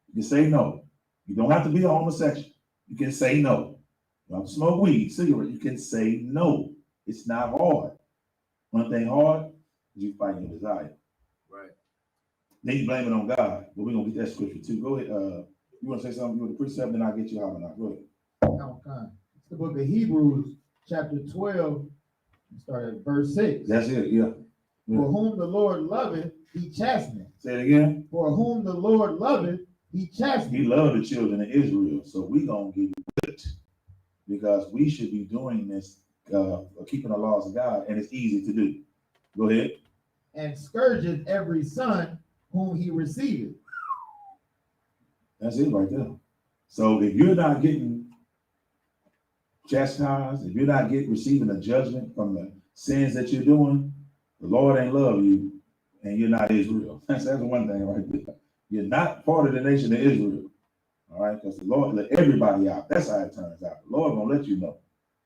You can say no. You don't have to be a homosexual. You can say no. You don't have to smoke weed, cigarette. You can say no. It's not hard. One thing hard is you fight your desire. Right. Then you blame it on God. But we're going to get that scripture too. Go ahead. You want to say something with the precept, then I'll get you YAHANNA. Go ahead. It's the book of Hebrews, chapter 12, start at verse 6. That's it, yeah. For whom the Lord loveth, he chasteneth. Say it again. For whom the Lord loveth, he chasteneth. He loved the children of Israel, so we going to get whipped because we should be doing this, keeping the laws of God, and it's easy to do. Go ahead. And scourgeth every son whom he receiveth. That's it right there. So if you're not getting chastised, if you're not receiving a judgment from the sins that you're doing, the Lord ain't love you, and you're not Israel. That's one thing right there. You're not part of the nation of Israel. All right, because the Lord let everybody out. That's how it turns out. The Lord gonna let you know.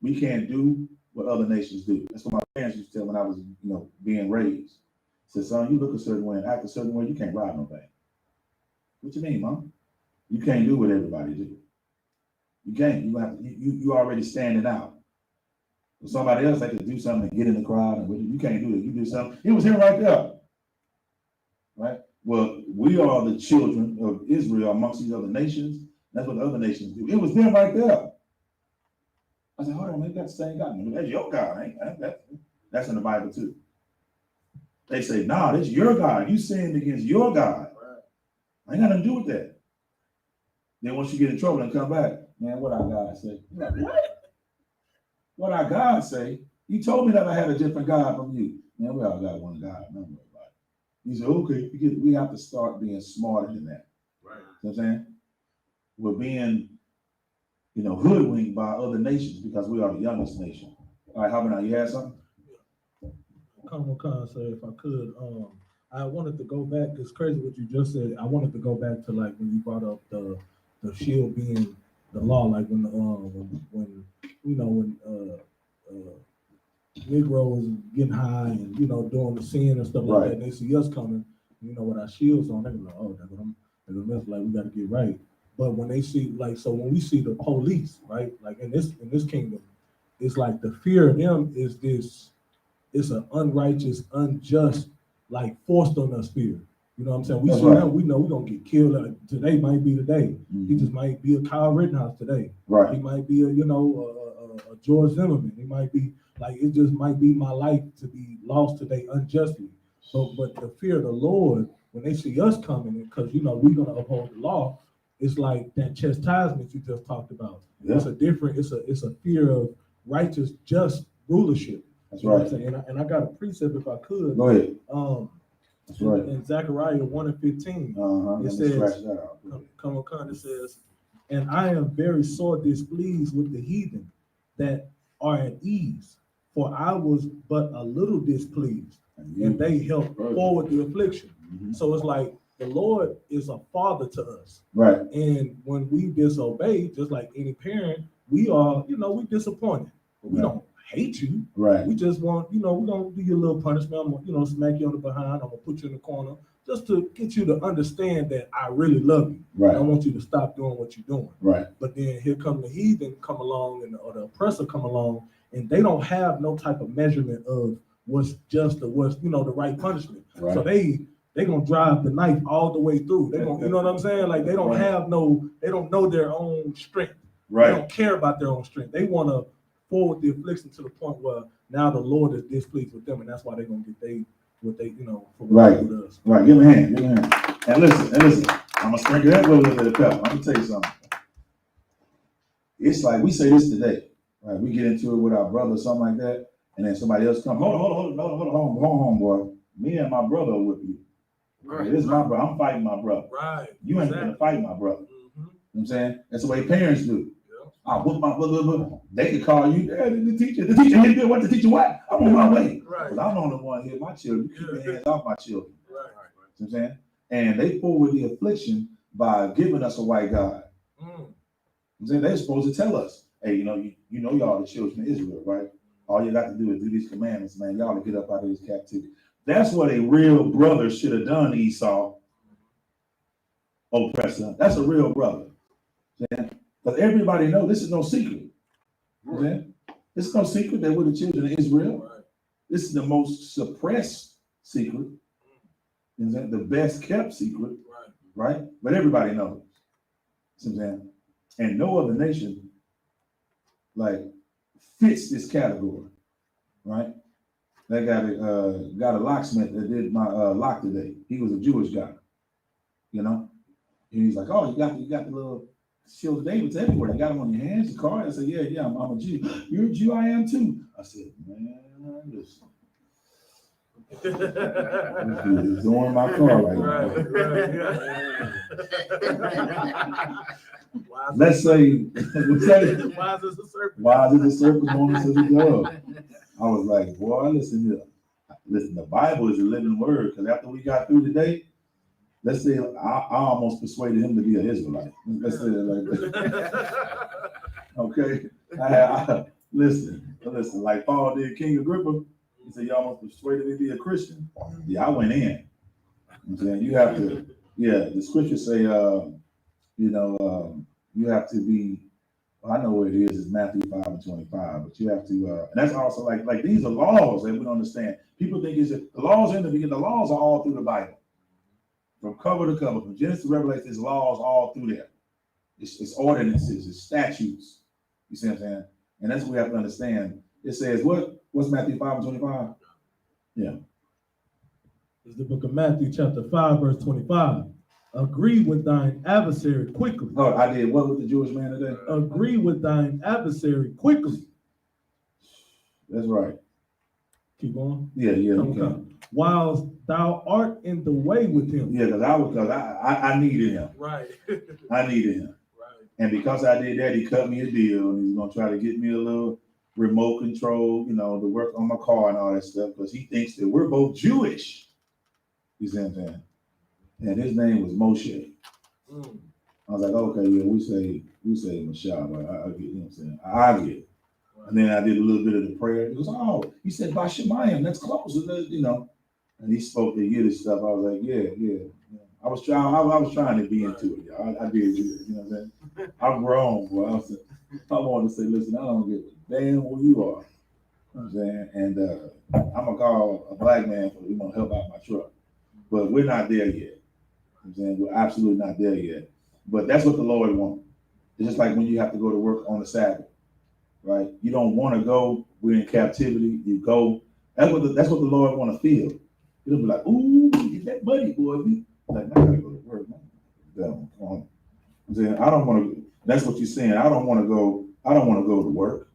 We can't do what other nations do. That's what my parents used to tell when I was, being raised. Said, son, you look a certain way and act a certain way, you can't ride no thing. What you mean, Mom? You can't do what everybody do. You can't. You already standing out. For somebody else, they could do something and get in the crowd, and you can't do it. You do something. It was him right there. Right? Well, we are the children of Israel amongst these other nations. That's what the other nations do. It was them right there. I said, hold on, they got the same God. That's your God, ain't that? That's in the Bible too. They say, nah, that's your God. You sinned against your God. I ain't got nothing to do with that. Then once you get in trouble and come back, man, what our God say? What our God say? He told me that I had a different God from you. Man, we all got one God. Don't worry about it. He said, okay, we have to start being smarter than that. Right. You know what I'm saying? We're being, hoodwinked by other nations because we are the youngest nation. All right, how about now? You had something? Sir, if I could, I wanted to go back. It's crazy what you just said. I wanted to go back to like when you brought up the shield being the law, like when Negroes getting high and doing the sin and stuff like that. And they see us coming, with our shields on, they're like, oh, they're gonna mess, like we got to get right. But when they see, when we see the police, right, like in this kingdom, it's like the fear of them is this. It's an unrighteous, unjust, forced on us fear. You know what I'm saying? We see them, we know we're gonna get killed. Today might be the day. Mm-hmm. He just might be a Kyle Rittenhouse today. Right. He might be a George Zimmerman. He might be it just might be my life to be lost today unjustly. But the fear of the Lord, when they see us coming, because we're gonna uphold the law, it's like that chastisement you just talked about. Yeah. It's a fear of righteous, just rulership. That's right. And I got a precept if I could. Go ahead. That's right. In Zechariah 1:15, it says, come on, it says, and I am very sore displeased with the heathen that are at ease, for I was but a little displeased, and they helped forward the affliction. Mm-hmm. So it's like the Lord is a father to us. Right. And when we disobey, just like any parent, we are, we disappointed. But we don't hate you. Right. We just want, we're gonna give you a little punishment. I'm gonna, smack you on the behind. I'm gonna put you in the corner just to get you to understand that I really love you. Right. I want you to stop doing what you're doing. Right. But then here come the heathen come along or the oppressor come along, and they don't have no type of measurement of what's just or what's, the right punishment. Right. So they They're gonna drive the knife all the way through. They gonna, you know what I'm saying? Like they don't they don't know their own strength. Right. They don't care about their own strength. They want to forward the affliction to the point where now the Lord is displeased with them, and that's why they're gonna get what they for right. Does. Right. Give me a hand. And listen. I'm gonna sprinkle that little bit of pepper. Let me tell you something. It's like we say this today, right? We get into it with our brother, something like that, and then somebody else come. Hold on, boy. Me and my brother are with you. Right. This is my brother. I'm fighting my brother. Right. You ain't gonna fight my brother. Mm-hmm. You know what I'm saying? That's the way parents do. Yeah. I whoop my brother. They could call you, the teacher hit me. What the teacher? What? I'm on my way. Right. But I'm the only one here. My children. You keep your hands off my children. Right. You know what I'm saying? And they forward the affliction by giving us a white God. Mm. Then they're supposed to tell us, hey, you know y'all the children of Israel, right? All you got to do is do these commandments, man. Y'all to get up out of this captivity. That's what a real brother should have done, Esau, oppressor. That's a real brother. Because everybody knows this is no secret. Right. It's no secret that we're the children of Israel. Right. This is the most suppressed secret. The best kept secret. Right? But everybody knows. And no other nation fits this category, right? That got a locksmith that did my lock today. He was a Jewish guy, And he's like, oh, you got the little shield of David everywhere. You got them on your hands, your car. I said, yeah, I'm a Jew. You're a Jew, I am too. I said, man, listen. It's doing my car right now. Let's say, wise as a serpent. Wise as a serpent, harmless as a dove. I was like, boy, listen here. Listen, the Bible is a living word. Because after we got through today, let's say I almost persuaded him to be an Israelite. Let's say it like that. Okay. Listen. Like Paul did King Agrippa. He said, you almost persuaded me to be a Christian. Yeah, I went in. I'm saying you have to. Yeah, the scriptures say, you have to be. Well, I know what it is. It's Matthew 5:25. But you have to. And that's also like these are laws that we don't understand. People think the laws in the beginning. The laws are all through the Bible, from cover to cover, from Genesis to Revelation. There's laws all through there. It's ordinances. It's statutes. You see what I'm saying? And that's what we have to understand. It says what? What's Matthew 5:25? Yeah. It's the book of Matthew, chapter 5, verse 25. Agree with thine adversary quickly. Oh, I did what with the Jewish man today? Agree with thine adversary quickly. That's right. Keep on. Yeah. Come. Whilst thou art in the way with him. Yeah, because I needed him. Right. I needed him. Right. And because I did that, he cut me a deal, and he's gonna try to get me a little remote control, to work on my car and all that stuff, because he thinks that we're both Jewish. You see what I'm saying? And his name was Moshe. Mm. I was like, okay, yeah, we say Mashah, but I get, what I'm saying? I get it. Right. And then I did a little bit of the prayer. He goes, he said Bashemayim, that's close, And he spoke the Yiddish stuff. I was like, yeah. I was trying to be into it, y'all. I did, you know what I'm saying? I'm grown, boy. I wanted to say, listen, I don't give a damn who you are. You know what I'm saying? And I'm gonna call a black man for gonna help out my truck. But we're not there yet. You know what I'm saying? We're absolutely not there yet. But that's what the Lord wants. It's just like when you have to go to work on the Sabbath, right? You don't want to go, we're in captivity, you go. That's what the Lord want to feel. It'll be like, ooh, get that money, boy. Like, I gotta go to work, man. I'm saying, I don't want to. That's what you're saying. I don't want to go to work.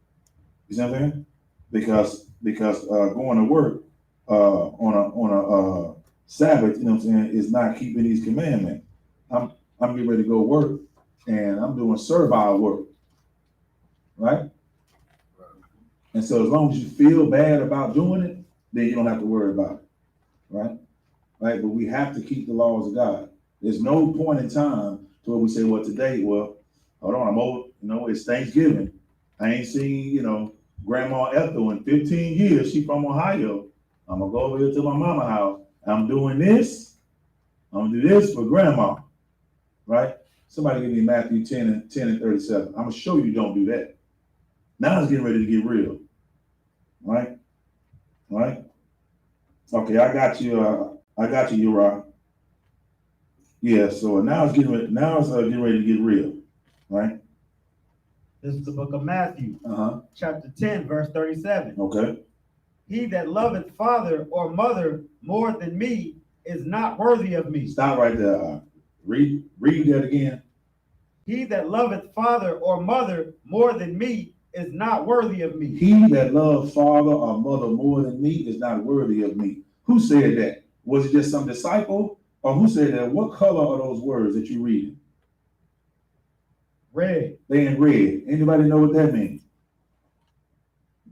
You see what I'm saying? Because going to work on a Sabbath, you know what I'm saying, is not keeping these commandments. I'm getting ready to go work, and I'm doing servile work, right? And so as long as you feel bad about doing it, then you don't have to worry about it, right? Right? But we have to keep the laws of God. There's no point in time to where we say, well, today, hold on, I'm old, it's Thanksgiving. I ain't seen, Grandma Ethel in 15 years. She from Ohio. I'm gonna go over here to my mama's house. I'm doing this. I'm gonna do this for Grandma, right? Somebody give me Matthew 10 and 37. I'm gonna show you don't do that. Now it's getting ready to get real, right? Right? Okay, I got you, Uriah. Yeah, so now it's getting ready to get real, right? This is the book of Matthew, Uh-huh. chapter 10, verse 37. Okay. He that loveth father or mother more than me is not worthy of me. Stop right there. Read that again. He that loveth father or mother more than me is not worthy of me. He that loves father or mother more than me is not worthy of me. Who said that? Was it just some disciple? Or who said that? What color are those words that you read? Red. They in red. Anybody know what that means?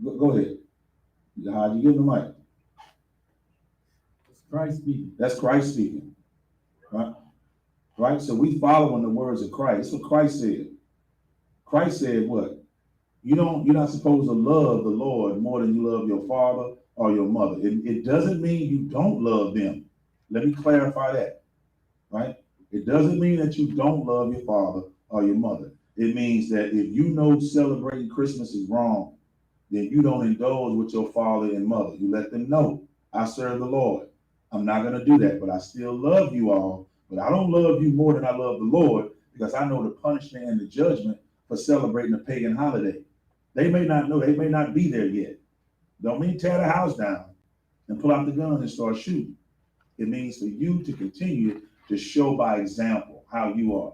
Go ahead. How'd you give the mic? It's Christ speaking. That's Christ speaking. Right? Right? So we following the words of Christ. That's what Christ said. Christ said what? You're not supposed to love the Lord more than you love your father or your mother. It doesn't mean you don't love them. Let me clarify that. Right? It doesn't mean that you don't love your father or your mother. It means that if you know celebrating Christmas is wrong, then you don't indulge with your father and mother. You let them know, I serve the Lord. I'm not going to do that, but I still love you all. But I don't love you more than I love the Lord, because I know the punishment and the judgment for celebrating a pagan holiday. They may not know, they may not be there yet. Don't mean tear the house down and pull out the gun and start shooting. It means for you to continue to show by example how you are.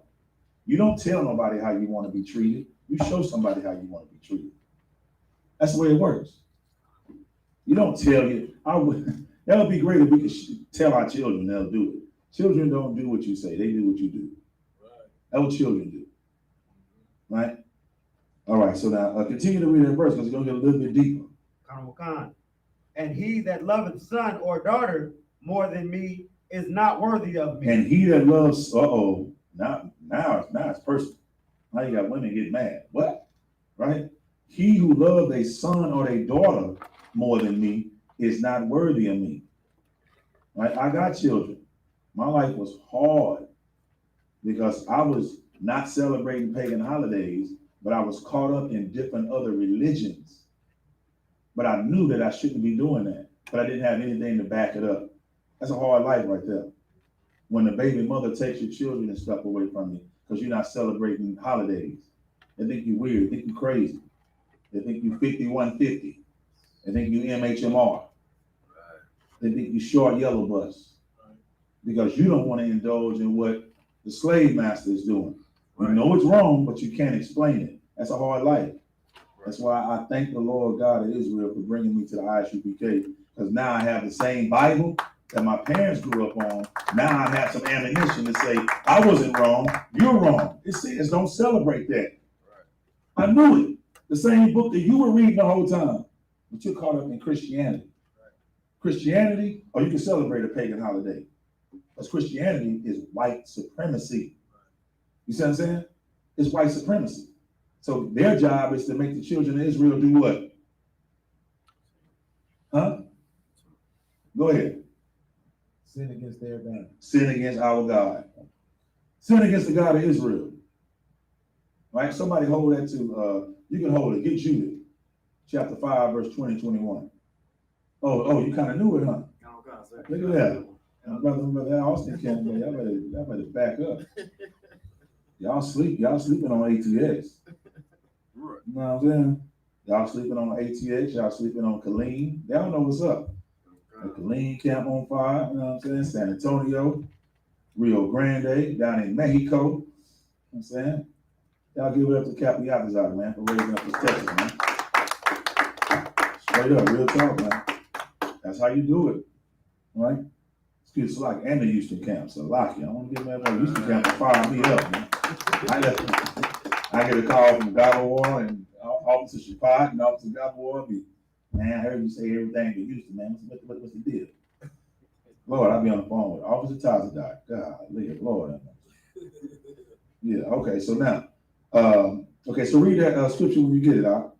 You don't tell nobody how you want to be treated. You show somebody how you want to be treated. That's the way it works. You don't tell you. That would be great if we could tell our children they'll do it. Children don't do what you say. They do what you do. Right. That's what children do. Right? All right. So now continue to read that verse because it's going to get a little bit deeper. And he that loveth son or daughter more than me is not worthy of me. And he that loves, now it's personal. Now you got women get mad. What? Right? He who loves a son or a daughter more than me is not worthy of me. Right? I got children. My life was hard because I was not celebrating pagan holidays, but I was caught up in different other religions. But I knew that I shouldn't be doing that, but I didn't have anything to back it up. That's a hard life right there. When the baby mother takes your children and stuff away from you because you're not celebrating holidays. They think you're weird, they think you're crazy. They think you 5150. They think you MHMR. They think you short yellow bus. Because you don't want to indulge in what the slave master is doing. You know it's wrong, but you can't explain it. That's a hard life. That's why I thank the Lord God of Israel for bringing me to the I.S.U.P.K. because now I have the same Bible that my parents grew up on. Now I have some ammunition to say, I wasn't wrong, you're wrong. It says don't celebrate that. I knew it. The same book that you were reading the whole time, but you're caught up in Christianity. Christianity, or you can celebrate a pagan holiday. Because Christianity is white supremacy. You see what I'm saying? It's white supremacy. So their job is to make the children of Israel do what? Huh? Go ahead. Sin against their God. Sin against our God. Sin against the God of Israel. Right? Somebody hold that to, you can hold it. Get Judith. Chapter 5, verse 20, 21. Oh, you kind of knew it, huh? Look at that. Brother Austin can't, y'all better back up. Y'all sleeping on ATX. You know what I'm saying? Y'all sleeping on ATX, y'all sleeping on Killeen. Y'all know what's up. The Killeen camp on fire, you know what I'm saying? San Antonio, Rio Grande, down in Mexico. You know what I'm saying? Y'all give it up to Capiatas out, man, for raising up this Texas, man. Straight up, real talk, man. That's how you do it, right? Excuse me, and the Houston camp, so lucky. I want to get mad about Houston camp to fire me up, man. I get a call from Gabor and Officer Shapak and Officer Gabor. Man, I heard you say everything to Houston, man. What's the deal? Lord, I'll be on the phone with Officer Tazadar. God, Lord. Yeah, okay, so now, so read that scripture when you get it out.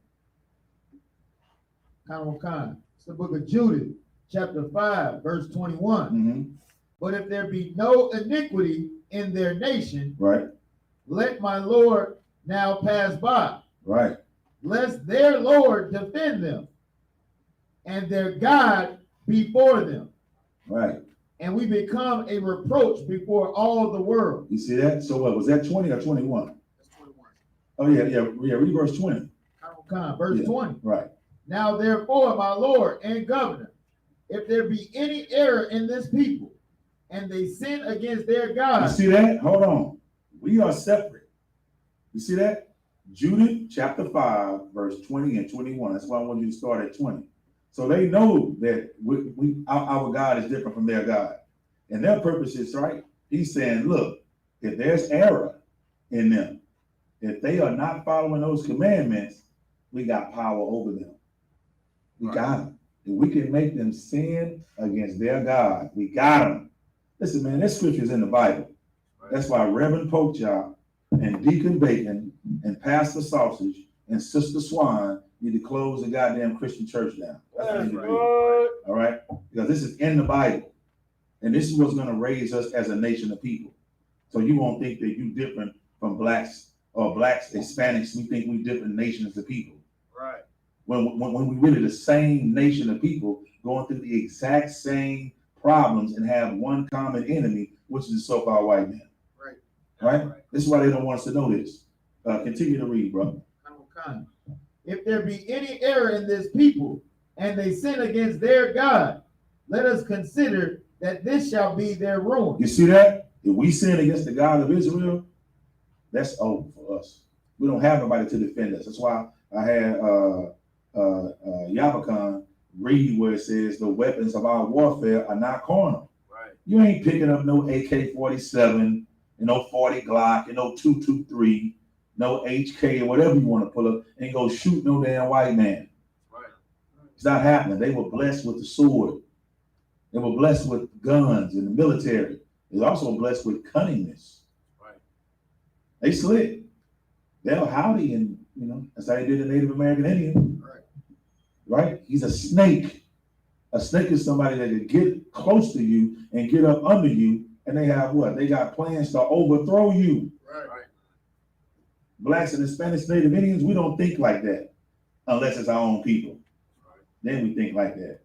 It's the book of Judith, chapter 5, verse 21. Mm-hmm. But if there be no iniquity in their nation, right, let my Lord now pass by. Right. Lest their Lord defend them, and their God be for them. Right. and we become a reproach before all the world. You see that? So what was that 20 or 21? That's 21. Oh yeah. Read verse 20. Verse Yeah, 20. right. Now therefore, my Lord and Governor, if there be any error in this people, and they sin against their God. You see that? Hold on. We are separate. You see that? Judith chapter 5, verse 20 and 21. That's why I want you to start at 20. So they know that our God is different from their God. And their purpose is right. He's saying, look, if there's error in them, if they are not following those commandments, we got power over them. We got them. If we can make them sin against their God, we got them. Listen, man, this scripture is in the Bible. That's why Reverend Pochop and Deacon Bacon and Pastor Sausage and Sister Swan need to close the goddamn Christian church down. That's what they need to do. All right? Because this is in the Bible. And this is what's going to raise us as a nation of people. So you won't think that you're different from blacks or blacks, Hispanics. We think we're different nations of people. Right. When we really the same nation of people going through the exact same problems and have one common enemy, which is the so-called white man. Right? This is why they don't want us to know this. Continue to read, bro. If there be any error in this people, and they sin against their God, let us consider that this shall be their ruin. You see that? If we sin against the God of Israel, that's over for us. We don't have nobody to defend us. That's why I had YAHANNA read where it says the weapons of our warfare are not carnal. Right. You ain't picking up no AK-47, no 40 Glock, no 223, no HK or whatever you want to pull up and go shoot no damn white man. Right. It's not happening. They were blessed with the sword. They were blessed with guns in the military. They're also blessed with cunningness. Right. They slick. They'll howdy, and that's how they did the Native American Indian. Right. Right? He's a snake. A snake is somebody that can get close to you and get up under you, and they have what? They got plans to overthrow you. Right. Right. Blacks and Hispanics, Native Indians, we don't think like that unless it's our own people. Right. Then we think like that.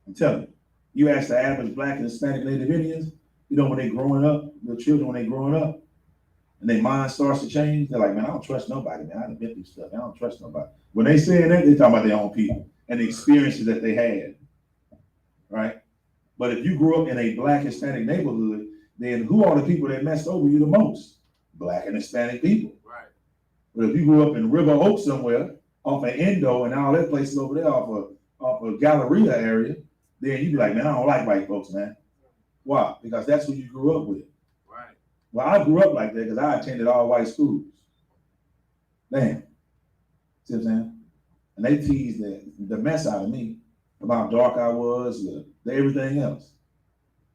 I'm telling you, you ask the average Black and Hispanic Native Indians, when they growing up, the children when they growing up, and their mind starts to change, they're like, man, I don't trust nobody, man. I done been through stuff. I don't trust nobody. When they say that, they're talking about their own people and the experiences that they had, right? But if you grew up in a Black Hispanic neighborhood, then who are the people that messed over you the most? Black and Hispanic people. Right. But if you grew up in River Oak somewhere, off of Indo and all that places over there, off of Galleria area, then you'd be like, man, I don't like white folks, man. Why? Because that's who you grew up with. Right. Well, I grew up like that because I attended all white schools. Damn. See what I'm saying? And they teased the mess out of me about how dark I was, everything else.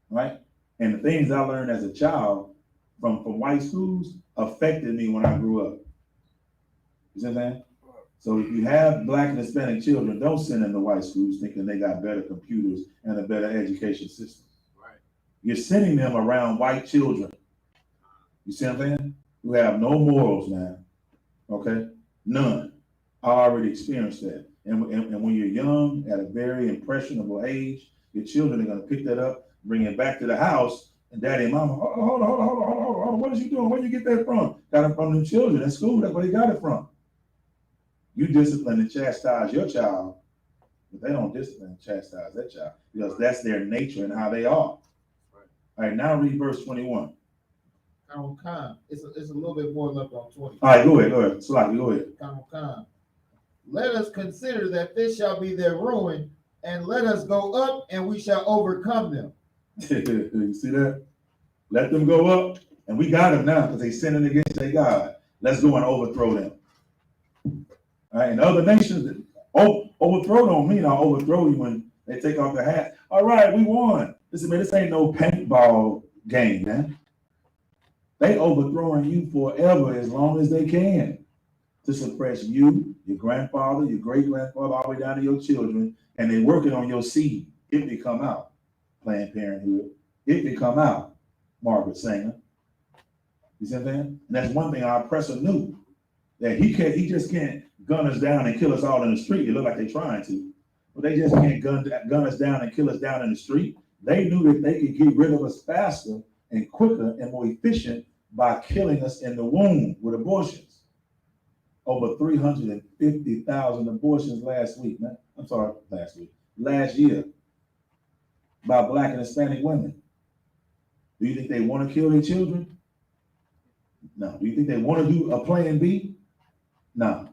Right? And the things I learned as a child from white schools affected me when I grew up. You see what I'm saying? So if you have Black and Hispanic children, don't send them to white schools thinking they got better computers and a better education system. Right. You're sending them around white children. You see what I'm saying? Who have no morals, man. Okay? None. I already experienced that. And when you're young, at a very impressionable age, your children are going to pick that up, bring it back to the house, and daddy and mama, hold on. What is you doing? Where you get that from? Got it from them children at school. That's where they got it from. You discipline and chastise your child, but they don't discipline and chastise that child because that's their nature and how they are. Right. All right, now read verse 21. It's a little bit more left on 20. All right, go ahead. Sloppy, go ahead. Let us consider that this shall be their ruin, and let us go up, and we shall overcome them. You see that? Let them go up, and we got them now because they sinning against their God. Let's go and overthrow them. All right, and other nations, overthrow don't mean I'll overthrow you when they take off their hat. All right, we won. Listen, man, this ain't no paintball game, man. They overthrowing you forever as long as they can to suppress you, your grandfather, your great-grandfather, all the way down to your children, and they working on your seed if they come out. Planned Parenthood, if they come out, Margaret Sanger. You see what I'm saying? And that's one thing our oppressor knew, that he just can't gun us down and kill us all in the street. It look like they're trying to, but they just can't gun us down and kill us down in the street. They knew that they could get rid of us faster and quicker and more efficient by killing us in the womb with abortions. Over 350,000 abortions last week, man. I'm sorry, last year by Black and Hispanic women. Do you think they want to kill their children? No. Do you think they want to do a plan B? No.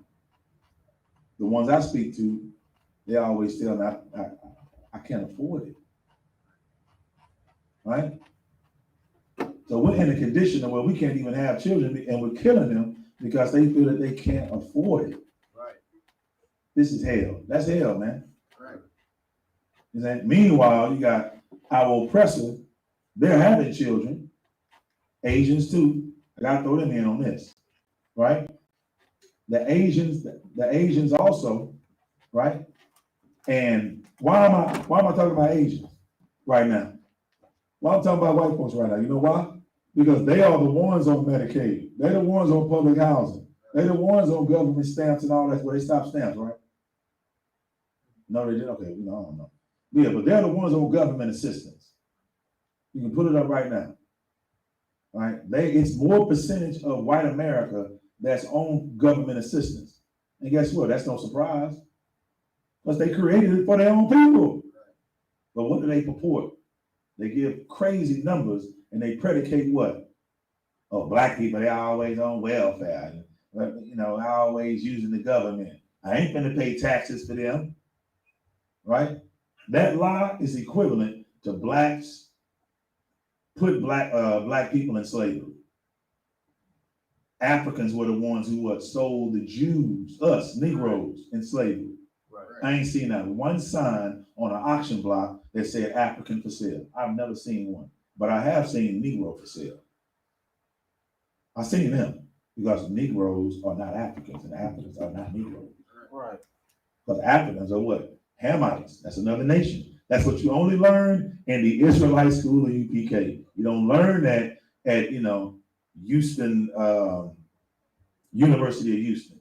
The ones I speak to, they always tell me, I can't afford it. Right? So we're in a condition where we can't even have children, and we're killing them because they feel that they can't afford it. Right. This is hell. That's hell, man. Right. Meanwhile, you got our oppressor, they're having children, Asians too. I gotta throw them in on this, right? The Asians also, right? And why am I talking about Asians right now? Why I'm talking about white folks right now? You know why? Because they are the ones on Medicaid. They're the ones on public housing. They're the ones on government stamps and all that. Well, they stopped stamps, right? No, they did. Okay, no, I don't know. Yeah, but they're the ones on government assistance. You can put it up right now. Right? It's more percentage of white America that's on government assistance. And guess what? That's no surprise. Because they created it for their own people. But what do they purport? They give crazy numbers and they predicate what? Oh, black people, they're always on welfare. You know, always using the government. I ain't gonna pay taxes for them. Right? That lie is equivalent to blacks put black people in slavery. Africans were the ones who sold the Jews, us Negroes, in slavery. Right. I ain't seen that one sign on an auction block that said African for sale. I've never seen one, but I have seen Negro for sale. I've seen them because Negroes are not Africans and Africans are not Negroes. Right. Because Africans are what? Hamites. That's another nation. That's what you only learn in the Israelite school of UPK. You don't learn that at Houston, University of Houston.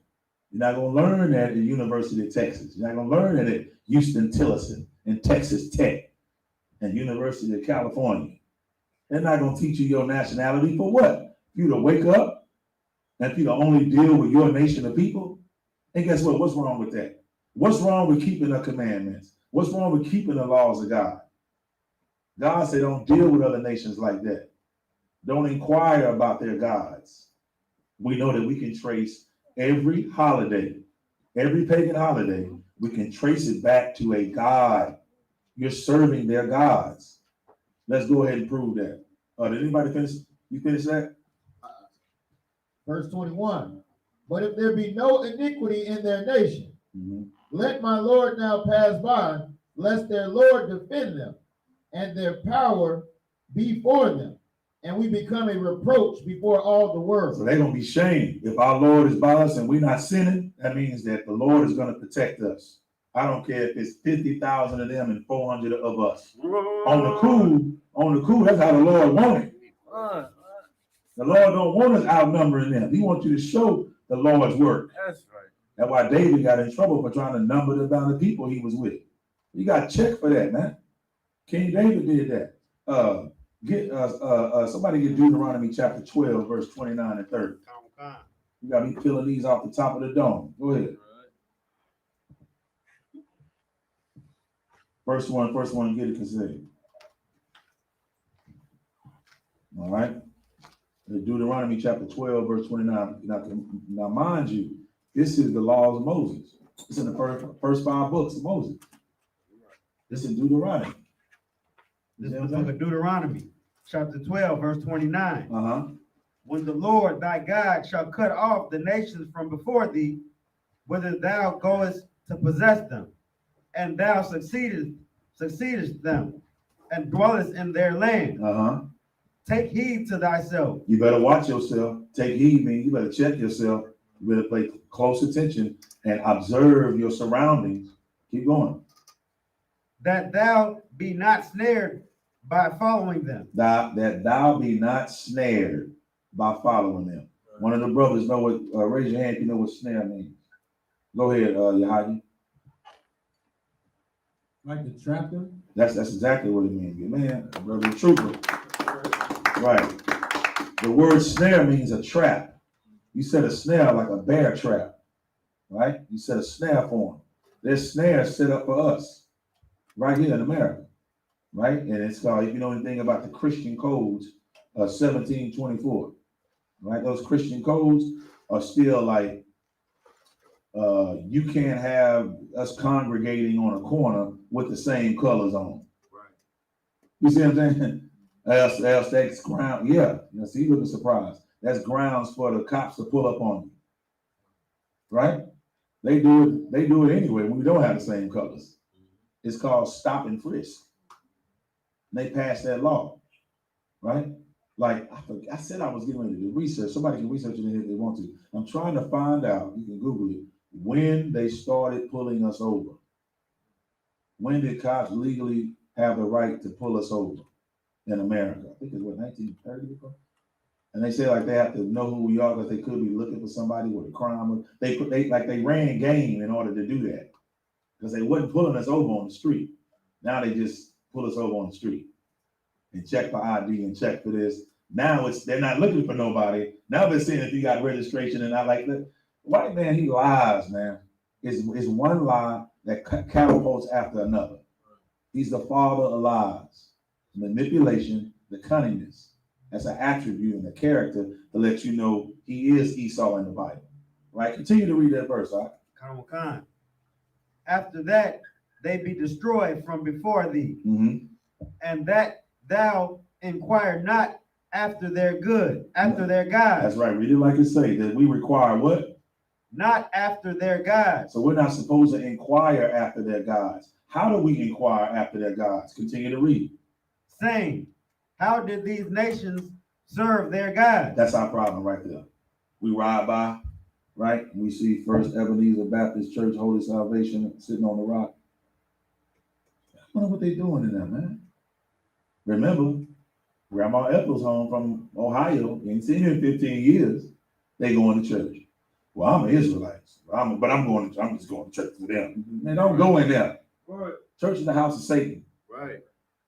You're not going to learn that at the University of Texas. You're not going to learn that at Houston-Tillerson and Texas Tech and University of California. They're not going to teach you your nationality for what? For you to wake up and for you to only deal with your nation of people. And guess what? What's wrong with that? What's wrong with keeping the commandments? What's wrong with keeping the laws of God? God said don't deal with other nations like that. Don't inquire about their gods. We know that we can trace every holiday, every pagan holiday, we can trace it back to a god. You're serving their gods. Let's go ahead and prove that. Did anybody finish? You finish that? Verse 21. But if there be no iniquity in their nation, let my Lord now pass by, lest their Lord defend them, and their power be for them, and we become a reproach before all the world. So they're going to be shamed. If our Lord is by us and we're not sinning, that means that the Lord is going to protect us. I don't care if it's 50,000 of them and 400 of us. On the cool, that's how the Lord wants it. The Lord don't want us outnumbering them. He wants you to show the Lord's work. That's right. That's why David got in trouble for trying to number the amount of people he was with. You got to check for that, man. King David did that. Somebody get Deuteronomy chapter 12, verse 29 and 30. You got me peeling these off the top of the dome. Go ahead. First one, get it considered. All right. Deuteronomy chapter 12, verse 29. Now, mind you, this is the laws of Moses. It's in the first 5 books of Moses. This is Deuteronomy. This is the book of Deuteronomy, chapter 12, verse 29. When the Lord thy God shall cut off the nations from before thee, whither thou goest to possess them, and thou succeedest them, and dwellest in their land. Take heed to thyself. You better watch yourself. Take heed, means you better check yourself. You better pay close attention and observe your surroundings. Keep going. That thou be not snared by following them. That thou be not snared by following them. One of the brothers know what, raise your hand if you know what snare means. Go ahead, YAHANNA. Like to trap them? That's exactly what it means. Man, brother trooper. Right. The word snare means a trap. You set a snare like a bear trap, right? You set a snare for them. There's snares set up for us right here in America, right? And it's called, if you know anything about the Christian codes, 1724, right? Those Christian codes are still like, you can't have us congregating on a corner with the same colors on. Right. You see what I'm saying? Else that's ground. Yeah. You know, see, you looking surprised. That's grounds for the cops to pull up on you. Right? They do it anyway when we don't have the same colors. It's called stop and frisk. They passed that law. Right? Like I said I was getting ready to do research. Somebody can research it if they want to. I'm trying to find out, you can Google it, when they started pulling us over. When did cops legally have the right to pull us over in America? I think it's what, 1930 or so? And they say like they have to know who we are because they could be looking for somebody with a crime. They ran game in order to do that because they wasn't pulling us over on the street. Now they just pull us over on the street and check for ID and check for this. Now they're not looking for nobody. Now they're saying if you got registration and I like the white man, he lies, man. It's one lie that catapults after another. He's the father of lies, manipulation, the cunningness. That's an attribute and a character to let you know he is Esau in the Bible. Right? Continue to read that verse, all right? After that, they be destroyed from before thee, and that thou inquire not after their good, after their gods. That's right. Read it like it say that we require what? Not after their gods. So we're not supposed to inquire after their gods. How do we inquire after their gods? Continue to read. Saying, how did these nations serve their gods? That's our problem right there. We ride by, right? We see First Ebenezer Baptist Church, Holy Salvation sitting on the rock. I wonder what they're doing in there, man. Remember, Grandma Ethel's home from Ohio. You ain't seen her in 15 years. They going to church. Well, I'm an Israelite, but I'm just going to church with them. Man, don't go in there. Right. Church is the house of Satan. Right.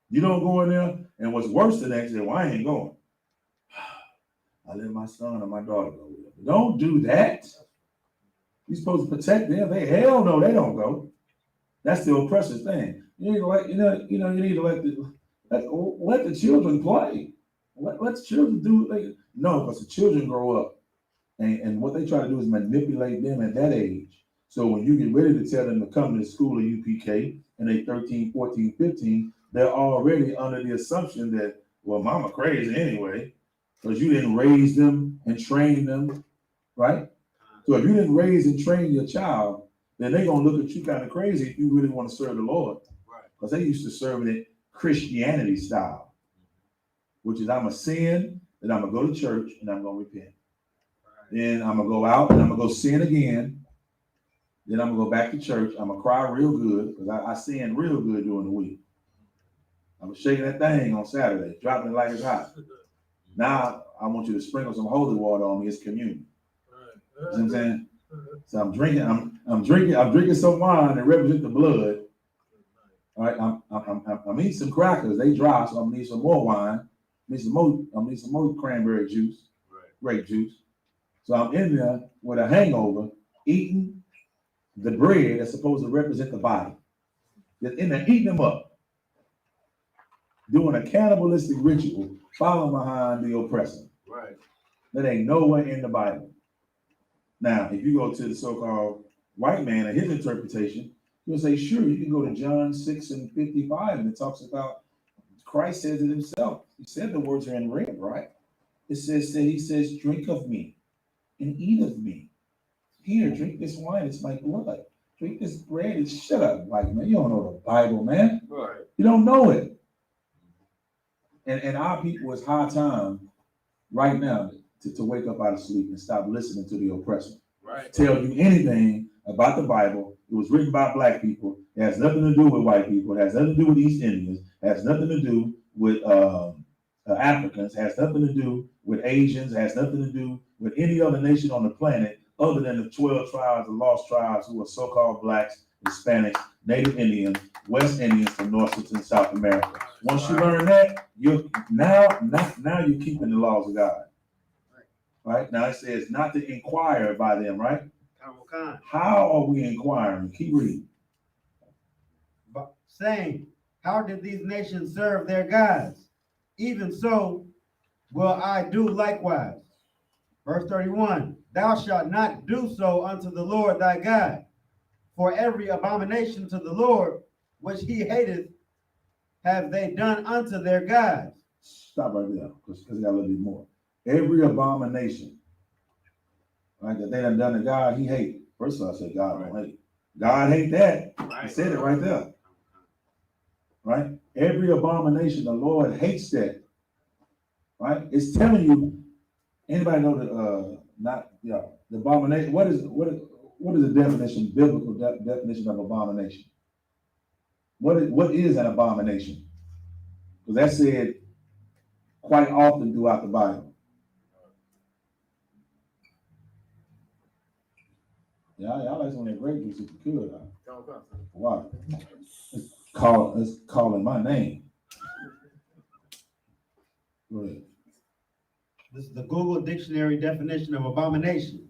You don't go in there, and what's worse than that is that, well, I ain't going. I let my son or my daughter go with them. Don't do that. You're supposed to protect them. Hell no, they don't go. That's the oppressive thing. You need to let the children play. Let the children do. No, because the children grow up, and what they try to do is manipulate them at that age. So when you get ready to tell them to come to the school of UPK, and they 13, 14, 15, they're already under the assumption that, well, mama crazy anyway, because you didn't raise them and train them, right? So if you didn't raise and train your child, then they're going to look at you kind of crazy if you really want to serve the Lord. Right. Because they used to serve it Christianity style, which is I'm a sin, then I'm going to go to church and I'm going to repent. Right. Then I'm going to go out and I'm going to go sin again. Then I'm going to go back to church. I'm going to cry real good because I sin real good during the week. I was shaking that thing on Saturday, dropping it like it's hot. Now I want you to sprinkle some holy water on me. It's communion. You know what I'm saying? So I'm drinking some wine that represents the blood. All right, I'm eating some crackers. They dry, so I'm gonna need some more wine. I need some more cranberry juice, grape juice. So I'm in there with a hangover, eating the bread that's supposed to represent the body. Just in there eating them up. Doing a cannibalistic ritual, following behind the oppressor. Right. That ain't nowhere in the Bible. Now, if you go to the so-called white man and his interpretation, he'll say, sure, you can go to John 6 and 55, and it talks about Christ says it himself. He said the words are in red, right? He says, drink of me and eat of me. Here, drink this wine, it's my blood. Drink this bread, and shut up, white man. You don't know the Bible, man. Right. You don't know it. And our people, it's high time right now to wake up out of sleep and stop listening to the oppressor. Right. Tell you anything about the Bible. It was written by black people. It has nothing to do with white people. It has nothing to do with East Indians. It has nothing to do with Africans. It has nothing to do with Asians. It has nothing to do with any other nation on the planet other than the 12 tribes, the lost tribes who are so-called blacks Hispanics, Native Indians, West Indians from North and South America. Once you learn that, you're now you're keeping the laws of God. Right? Now it says not to inquire by them, right? How are we inquiring? Keep reading. But saying, how did these nations serve their gods? Even so will I do likewise. Verse 31, thou shalt not do so unto the Lord thy God, for every abomination to the Lord which he hateth have they done unto their gods. Stop right there, because I got a little bit more. Every abomination, right, that they done done to God, he hate. First of all, I said God don't hate. God hate that. He said it right there. Right? Every abomination, the Lord hates that. Right? It's telling you, anybody know the abomination, what is the definition, biblical definition of abomination? What is an abomination? Because that's said quite often throughout the Bible. Y'all like some of that grape juice if you could. Why? It's calling my name. Go ahead. This is the Google Dictionary definition of abomination.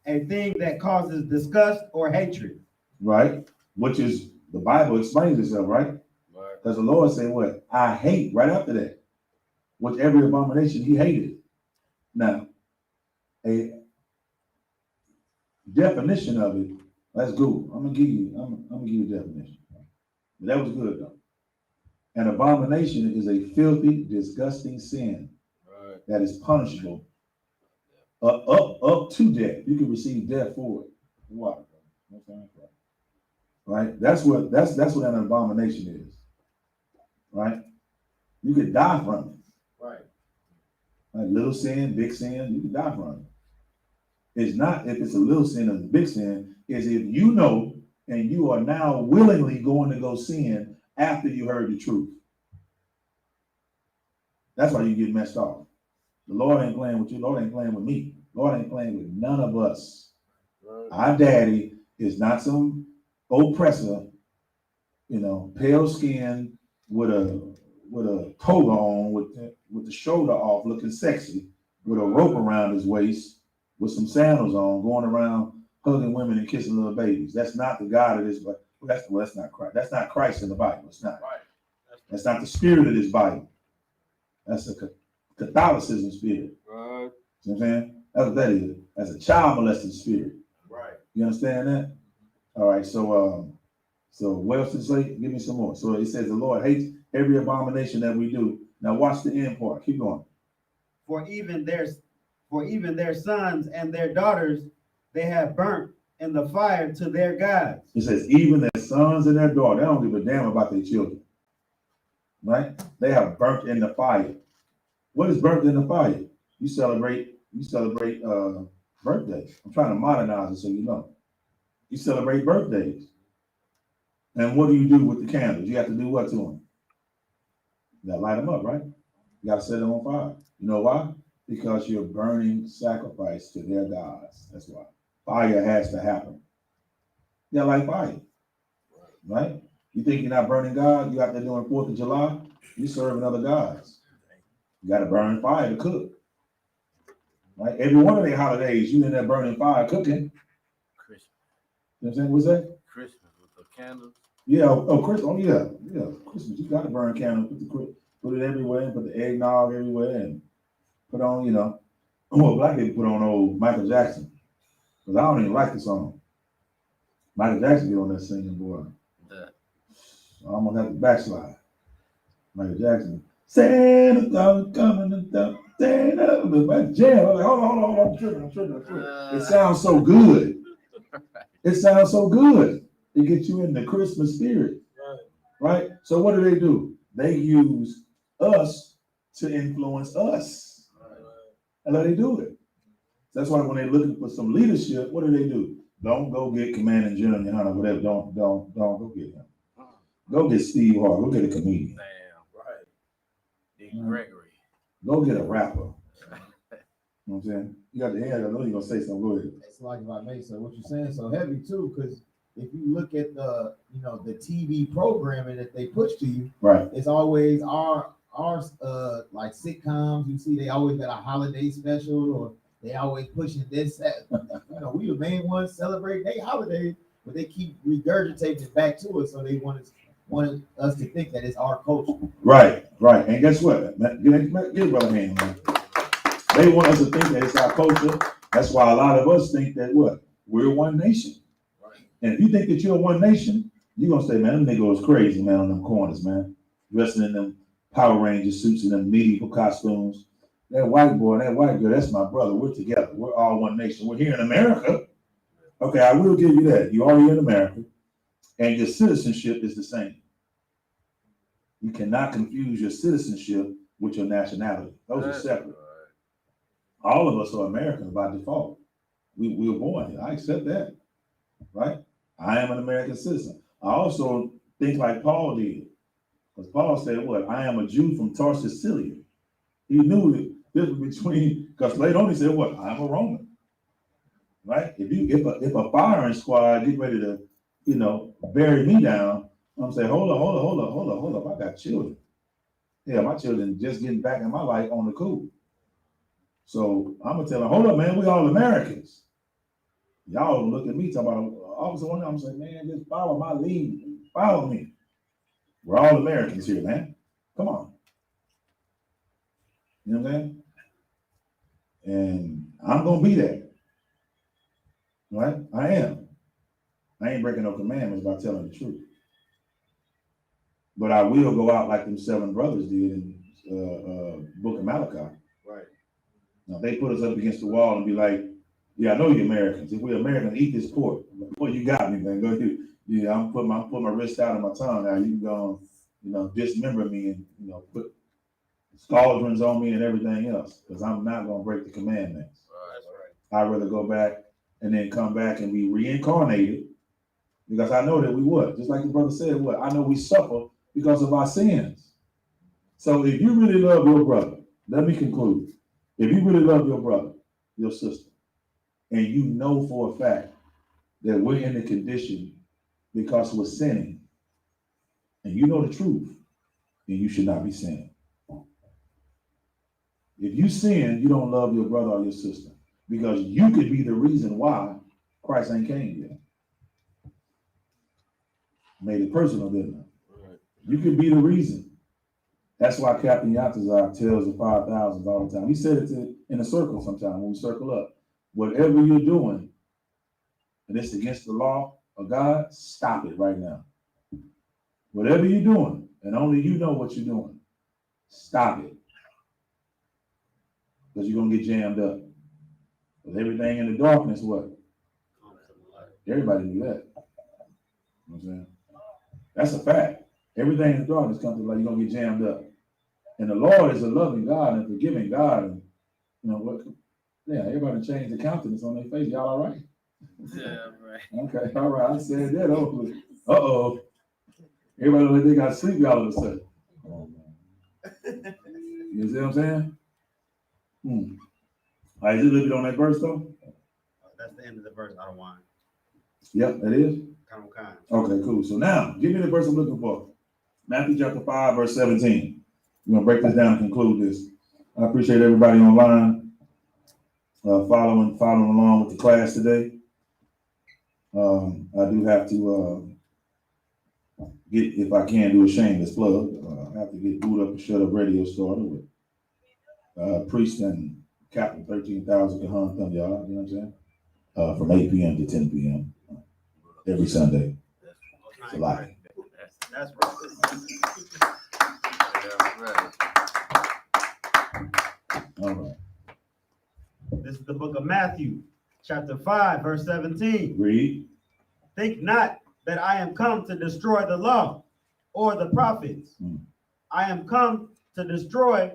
A thing that causes disgust or hatred. Right? Which is, the Bible explains itself, right? Because the Lord said what? I hate, right after that. With every abomination, he hated. Now, a definition of it, let's go. I'm gonna give you a definition. But that was good though. An abomination is a filthy, disgusting sin that is punishable up to death. You can receive death for it. Why? Right? That's what an abomination is. Right? You could die from it. Right. Like little sin, big sin, you can die from it. It's not if it's a little sin or a big sin, it's if you know and you are now willingly going to go sin after you heard the truth. That's why you get messed off. The Lord ain't playing with you. The Lord ain't playing with me. The Lord ain't playing with none of us. Right. Our daddy is not some oppressor, pale skin with a toga on, with the shoulder off, looking sexy, with a rope around his waist, with some sandals on, going around hugging women and kissing little babies. That's not the God of this. That's not Christ. That's not Christ in the Bible. It's not. Right. That's not the spirit of this Bible. That's a Catholicism spirit. Right. See what I'm saying? That's what that is. That's a child molesting spirit. Right. You understand that? All right. So what else did it say? Give me some more. So it says the Lord hates every abomination that we do. Now watch the end part. Keep going. For even their sons and their daughters they have burnt in the fire to their gods. It says even their sons and their daughters. They don't give a damn about their children. Right? They have burnt in the fire. What is burnt in the fire? You celebrate birthdays. I'm trying to modernize it so you know. You celebrate birthdays. And what do you do with the candles? You have to do what to them? You gotta light them up, right? You gotta set them on fire. You know why? Because you're burning sacrifice to their gods. That's why. Fire has to happen. You gotta light fire. Right? You think you're not burning God? You out there doing 4th of July? You're serving other gods. You got to burn fire to cook. Right? Every one of their holidays, you in there burning fire cooking. Christmas. You know what I'm saying? What's that? Christmas with the candles. Yeah. Christmas. Oh, yeah. Christmas. You got to burn candles. Put it everywhere and put the eggnog everywhere and put on, black people put on old Michael Jackson. Because I don't even like the song. Michael Jackson get on that singing, boy. Yeah. I almost have to backslide. Michael Jackson. Santa Claus coming to town. Santa, my jam. I'm like, hold on, I'm tripping. It sounds so good. It sounds so good. It gets you in the Christmas spirit. Right? So what do? They use us to influence us. And how they do it. That's why when they're looking for some leadership, what do? Don't go get Commanding General YAHANNA, whatever. Don't go get him. Go get Steve Harvey. Go get a comedian. Gregory. Go get a rapper. You know what I'm saying? You got the head. I know you're gonna say something. Go ahead. It's like if I may say what you're saying so heavy too, because if you look at the, you know, the TV programming that they push to you, Right. it's always our like sitcoms. You see, they always got a holiday special, or they always pushing this. You know, we the main ones celebrating their holidays, but they keep regurgitating it back to us, so they want us to think that it's our culture. Right. And guess what? Give a brother a hand, man. They want us to think that it's our culture. That's why a lot of us think that what? We're one nation. Right. And if you think that you're one nation, you're gonna say, man, them niggas crazy, man, on them corners, man. Dressing in them Power Ranger suits and them medieval costumes. That white boy, that white girl, that's my brother. We're together. We're all one nation. We're here in America. Okay, I will give you that. You are here in America, and your citizenship is the same. You cannot confuse your citizenship with your nationality. Those are separate. All of us are Americans by default. We were born here. I accept that, right? I am an American citizen. I also think like Paul did. Because Paul said what? I am a Jew from Tarsus, Syria. He knew the difference between, because later on he said what? I'm a Roman. Right? If a firing squad get ready to, you know, bury me down, I'm saying, hold up. I got children. Yeah, my children just getting back in my life on the cool. So I'm gonna tell them, hold up, man, we all Americans. Y'all look at me talking about officer one. I'm saying, man, just follow my lead. Follow me. We're all Americans here, man. Come on. You know what I'm saying? And I'm gonna be there. Right? I am. I ain't breaking no commandments by telling the truth. But I will go out like them 7 brothers did in Book of Malachi. Right. Now they put us up against the wall and be like, yeah, I know you're Americans. If we're Americans, eat this pork. Boy, you got me, man. Go ahead. Yeah, I'm putting my wrist out of my tongue now. You can go, you know, dismember me and, you know, put scaldrons on me and everything else, because I'm not gonna break the commandments. That's right. I'd rather go back and then come back and be reincarnated, because I know that we would. Just like the brother said, what? I know we suffer because of our sins. So if you really love your brother, let me conclude. If you really love your brother, your sister, and you know for a fact that we're in the condition because we're sinning, and you know the truth, then you should not be sinning. If you sin, you don't love your brother or your sister, because you could be the reason why Christ ain't came yet. Made it personal, didn't I? Right. You could be the reason. That's why Captain Yatazar tells the 5,000 all the time. He said it in a circle sometime when we circle up. Whatever you're doing, and it's against the law of God, stop it right now. Whatever you're doing, and only you know what you're doing, stop it. Because you're going to get jammed up. Because everything in the darkness, what? Everybody knew that. You know what I'm saying? That's a fact. Everything in the darkness comes to light, you're going to get jammed up. And the Lord is a loving God and forgiving God. And, you know what? Yeah, everybody changed the countenance on their face. Y'all all right? Yeah, right. Okay, all right. I said that over. Uh-oh. Everybody look like they got sleepy all of a sudden. Oh, man. You see what I'm saying? All right, is it a little bit on that verse, though? That's the end of the verse. I don't want. Yep, that is. Kind. Okay, cool. So now, give me the verse I'm looking for. Matthew chapter 5, verse 17. We're going to break this down and conclude this. I appreciate everybody online following along with the class today. I do have to get, if I can, do a shameless plug. I have to get Boot Up and Shut Up Radio started with Priest and Captain 13,000 Kahan, y'all. You know what I'm saying? From 8 p.m. to 10 p.m. Every Sunday. It's a lot. That's right. Yeah, right. All right. This is the book of Matthew, chapter 5, verse 17. Read. Think not that I am come to destroy the law or the prophets. I am come to destroy,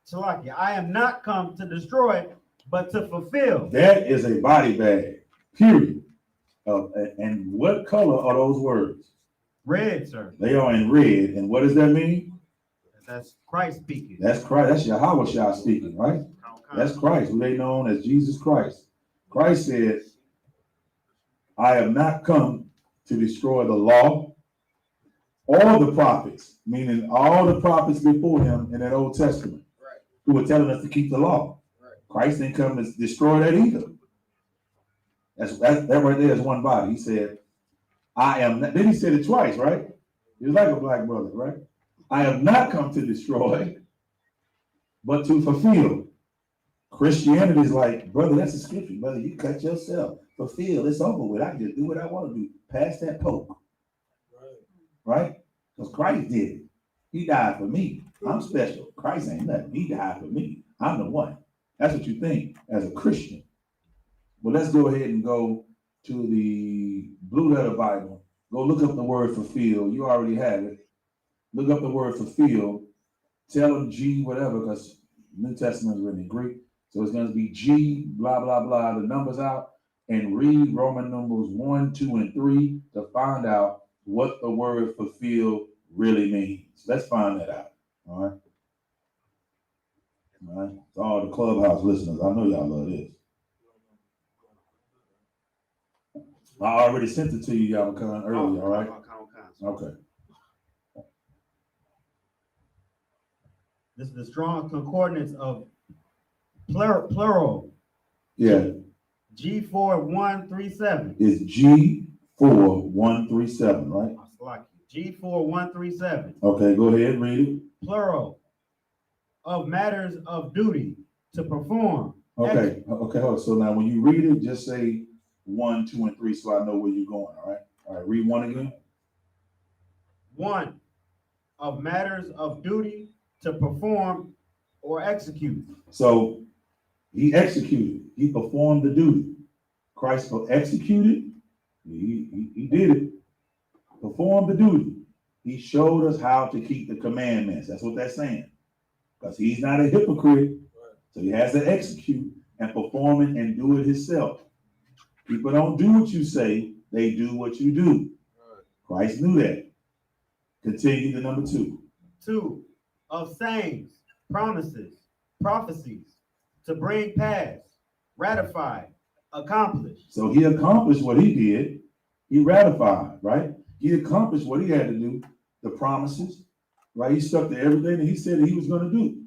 Salakia. I am not come to destroy, but to fulfill. That is a body bag, period. And what color are those words? Red, sir. They are in red. And what does that mean? That's Christ speaking. That's Christ. That's Yahweh speaking, right? That's Christ, who they known as Jesus Christ. Christ said, I have not come to destroy the law or the prophets, meaning all the prophets before him in that Old Testament, who were telling us to keep the law. Christ didn't come to destroy that either. That right there is one body. He said, I am not, then he said it twice, right? He was like a black brother, right? I have not come to destroy, but to fulfill. Christianity is like, brother, that's a scripture, brother. You cut yourself. Fulfill, it's over with. I can just do what I want to do. Pass that poke. Right? Because Christ did it. He died for me. I'm special. Christ ain't nothing. He died for me. I'm the one. That's what you think as a Christian. Well, let's go ahead and go to the Blue Letter Bible. Go look up the word fulfill. You already have it. Look up the word fulfill. Tell them G whatever, because New Testament is written in Greek. So it's going to be G, blah, blah, blah, the numbers out, and read Roman numbers 1, 2, and 3 to find out what the word fulfill really means. Let's find that out. All right. All right. To all the clubhouse listeners, I know y'all love this. I already sent it to you, YAHANNA, earlier, all right? Okay. This is the strong concordance of plural. Yeah. G4137. It's G4137, right? G4137. Okay, go ahead, read it. Plural of matters of duty to perform. Okay, hold on. So now when you read it, just say 1, 2, and 3 so I know where you're going, all right? All right, read 1 again. 1 of matters of duty to perform or execute. So he executed, he performed the duty. Christ executed, he did it, performed the duty. He showed us how to keep the commandments. That's what that's saying. Because he's not a hypocrite, so he has to execute and perform it and do it himself. People don't do what you say, they do what you do. Christ knew that. Continue to number 2. 2 of sayings, promises, prophecies, to bring pass, ratify, accomplish. So he accomplished what he did. He ratified, right? He accomplished what he had to do, the promises, right? He stuck to everything that he said that he was going to do,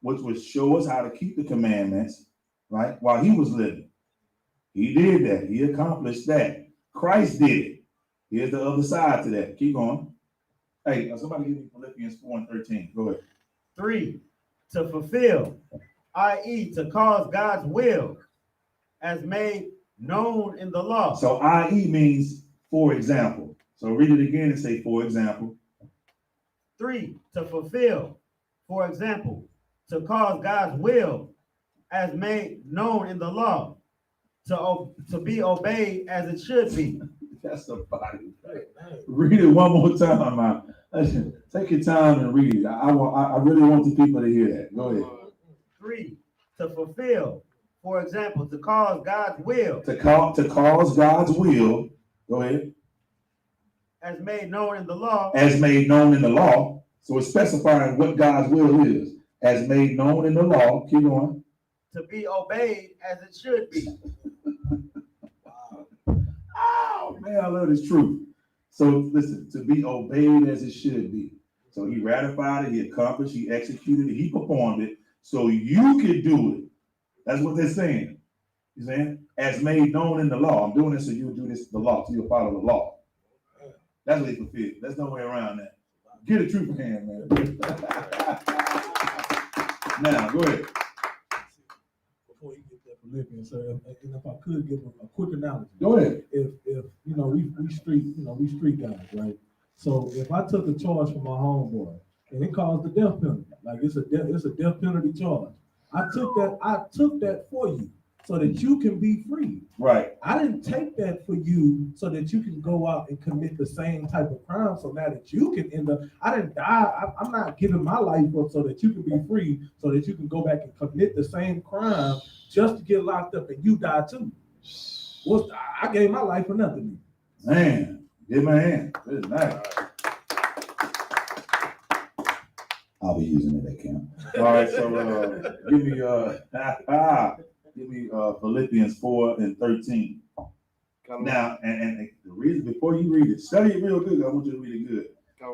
which would show us how to keep the commandments, right? While he was living. He did that. He accomplished that. Christ did it. Here's the other side to that. Keep going. Hey, somebody give me Philippians 4:13. Go ahead. 3 to fulfill, i.e. to cause God's will as made known in the law. So i.e. means for example. So read it again and say for example. 3 to fulfill, for example, to cause God's will as made known in the law, to be obeyed as it should be. That's the body. Read it one more time, man. Listen, take your time and read it. I really want the people to hear that. Go ahead. 3 to fulfill, for example, to cause God's will. To cause God's will. Go ahead. As made known in the law. As made known in the law. So it's specifying what God's will is. As made known in the law. Keep going. To be obeyed as it should be. Oh man, I love this truth. So listen, to be obeyed as it should be. So he ratified it, he accomplished, he executed it, he performed it, so you could do it. That's what they're saying. You saying? As made known in the law. I'm doing this so you'll do this, the law, so you'll follow the law. That's what he fulfilled. There's no way around that. Get a truth in hand, man. Now, go ahead. Before you get that Philippians, sir, and if I could give a quick analogy. Go ahead. If you know we street guys, right? So if I took a charge from my homeboy and it caused the death penalty, like it's a death penalty charge, I took that for you so that you can be free. Right. I didn't take that for you so that you can go out and commit the same type of crime. So now that you can end up, I didn't die. I'm not giving my life up so that you can be free, so that you can go back and commit the same crime just to get locked up and you die too. I gave my life for nothing. Man, give my hand. This is nice. I'll be using it at camp. All right, so give me Philippians 4:13. Now, and the reason, before you read it, study it real good. I want you to read it good.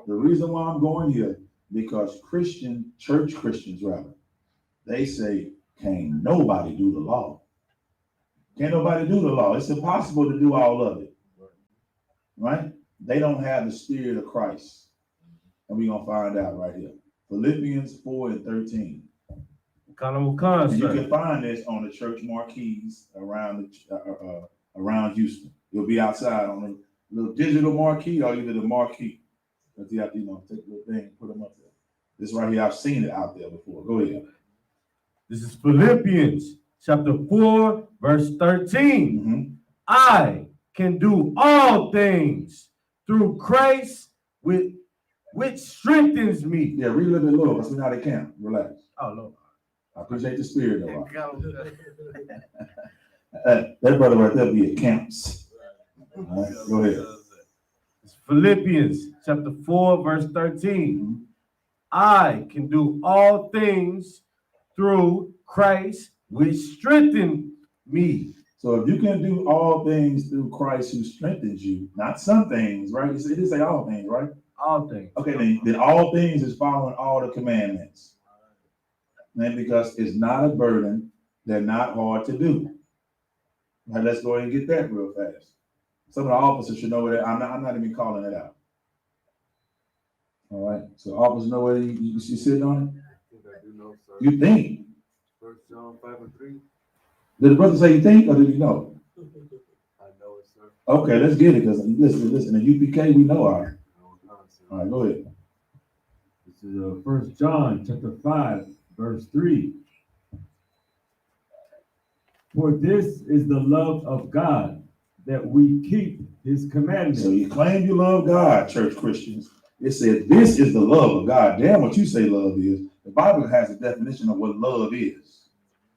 The reason why I'm going here, because church Christians rather, they say, can't nobody do the law. Can't nobody do the law. It's impossible to do all of it. Right? They don't have the spirit of Christ. And we're going to find out right here. Philippians 4:13. And you can find this on the church marquees around Houston. It'll be outside on a little digital marquee or either the marquee. But you have to, take a little thing, put them up there. This right here, I've seen it out there before. Go ahead. This is Philippians chapter 4, verse 13. Mm-hmm. I can do all things through Christ which strengthens me. Yeah, read a little bit lower. Because we know they can't. Relax. Oh, Lord. I appreciate the spirit, though. That brother right there be at camps. All right, go ahead. It's Philippians chapter 4, verse 13. I can do all things through Christ which strengthens me. So if you can do all things through Christ who strengthens you, not some things, right? It did say all things, right? All things. Okay, then all things is following all the commandments. And because it's not a burden, they're not hard to do. Now let's go ahead and get that real fast. Some of the officers should know that. I'm not even calling it out. All right. So officers know whether you sitting on it? I think I do know, sir. You think? 1 John 5:3. Did the brother say you think or did you know? I know it, sir. Okay, let's get it, because listen, the UPK, we know our. All right, go ahead. This is 1 John chapter 5, verse 3. For this is the love of God, that we keep his commandments. So you claim you love God, church Christians. It said this is the love of God. Damn what you say love is. The Bible has a definition of what love is.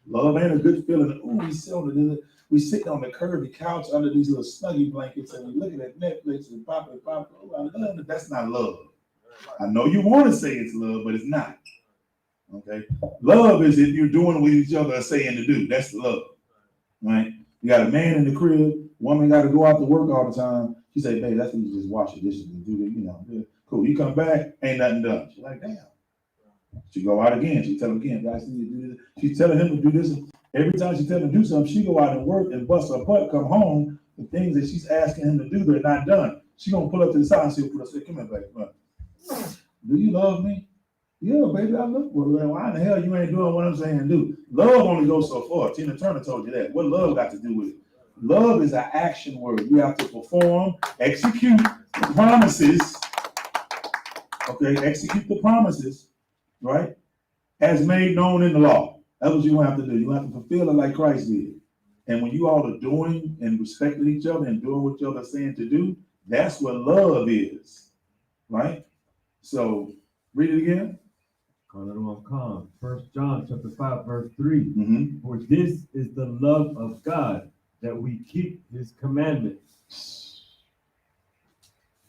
Love ain't a good feeling. Ooh, we sitting on the curvy couch under these little snuggy blankets and we looking at Netflix and pop. Oh, I love it. That's not love. I know you want to say it's love, but it's not. Okay? Love is if you're doing what each other are saying to do. That's love. Right? You got a man in the crib, woman got to go out to work all the time. She say, babe, that's when you just wash the dishes and do the, cool. You come back, ain't nothing done. She's like, damn. She go out again. She tell him again, guys need to do this. She's telling him to do this. Every time she tell him to do something, she go out and work and bust her butt, come home. The things that she's asking him to do, they're not done. She gonna pull up to the side and she'll put her, come here, baby. Come on. Do you love me? Yeah, baby, I love you. Well, why in the hell you ain't doing what I'm saying do? Love only goes so far. Tina Turner told you that. What love got to do with it? Love is an action word. You have to perform, execute the promises. Okay, execute the promises, right? As made known in the law. That's what you have to do. You have to fulfill it like Christ did. And when you all are doing and respecting each other and doing what each other are saying to do, that's what love is, right? So read it again. 1 John chapter 5, verse 3. Mm-hmm. For this is the love of God, that we keep his commandments.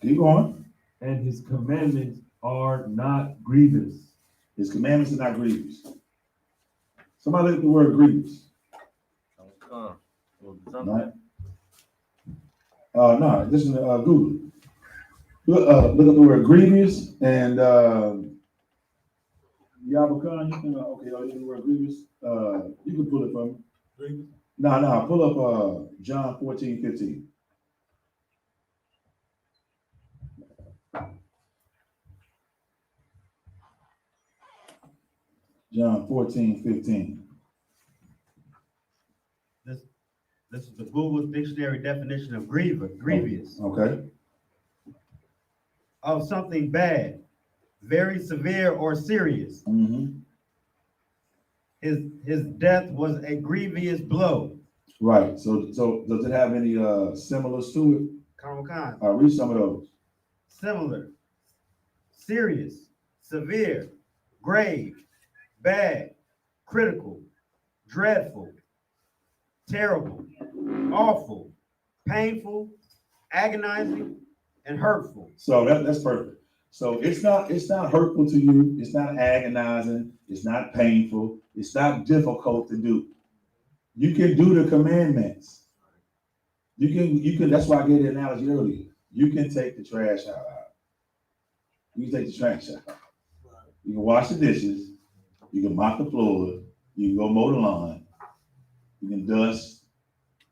Keep going. And his commandments are not grievous. His commandments are not grievous. Somebody look at the word grievous. Right? No, this is Google. Look up the word grievous and Yabakan, you can look at the word grievous. You can pull it from me. No, pull up John 14:15. John 14:15. This is the Google Dictionary definition of grievous. Okay. Of something bad, very severe or serious. Mm-hmm. His death was a grievous blow. Right. So does it have any similars to it? Read some of those. Similar, serious, severe, grave, bad, critical, dreadful, terrible, awful, painful, agonizing, and hurtful. So that's perfect. So it's not hurtful to you. It's not agonizing. It's not painful. It's not difficult to do. You can do the commandments. You can, that's why I gave the analogy earlier. You can take the trash out. You can take the trash out. You can wash the dishes. You can mop the floor. You can go mow the lawn. You can dust.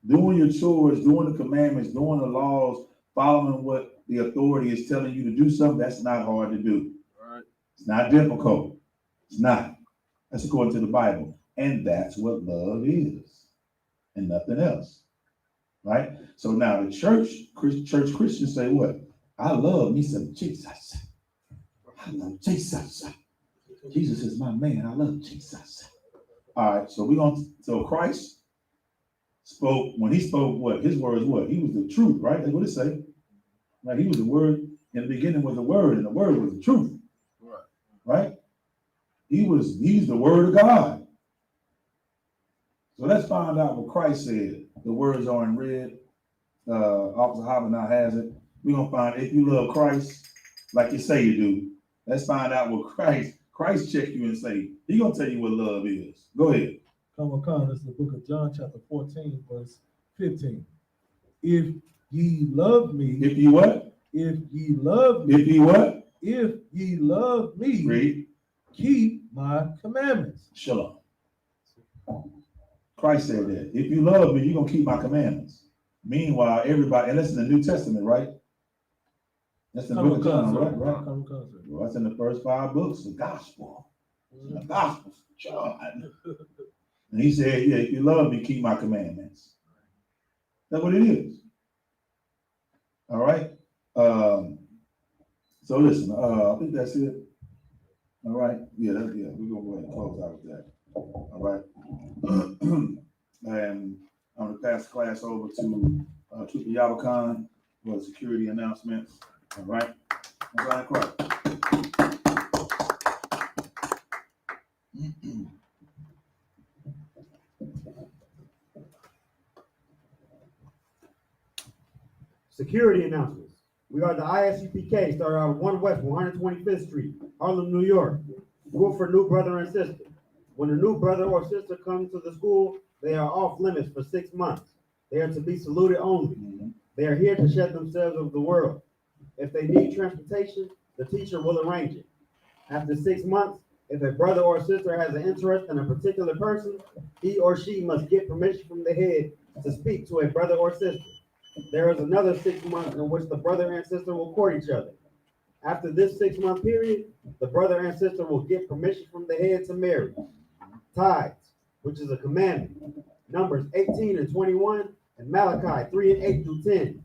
Doing your chores, doing the commandments, doing the laws, following what the authority is telling you to do something, that's not hard to do. Right. It's not difficult. It's not. That's according to the Bible. And that's what love is. And nothing else. Right? So now the church Christians say what? I love me some Jesus. I love Jesus. Jesus is my man. I love Jesus. All right, so Christ spoke, when he spoke what? His words what? He was the truth, right? That's what it say. Right? He was the word. In the beginning was the word, and the word was the truth. Right. Right? He's the word of God. So let's find out what Christ said. The words are in red. Officer Hobby now has it. We're gonna find if you love Christ like you say you do. Let's find out what Christ check you and say. He gonna tell you what love is. Go ahead. Come, this is the book of John, chapter 14, verse 15. If ye love me. If ye what? If ye love me. If ye what? If ye love me. Read. Keep my commandments. Shalom. Christ said that. If you love me, you're gonna keep my commandments. Meanwhile, everybody, and that's in the New Testament, right? That's in the book of John, right? Well, that's in the first 5 books, the gospel. The gospel, John. And he said, yeah, if you love me, keep my commandments. That's what it is. All right. So listen, I think that's it. All right. Yeah, we're gonna go ahead and close out with that. All right. And I'm gonna pass the class over to Trooper Yabakan for the security announcements. All right. Security announcements. We are the I.S.U.P.K. started out 1 West 125th Street, Harlem, New York. School for new brother and sister. When a new brother or sister comes to the school, they are off limits for 6 months. They are to be saluted only. They are here to shed themselves of the world. If they need transportation, the teacher will arrange it. After 6 months, if a brother or sister has an interest in a particular person, he or she must get permission from the head to speak to a brother or sister. There is another 6 months in which the brother and sister will court each other. After this 6-month period, the brother and sister will get permission from the head to marry. Tithes, which is a commandment. Numbers 18 and 21 and Malachi 3 and 8 through 10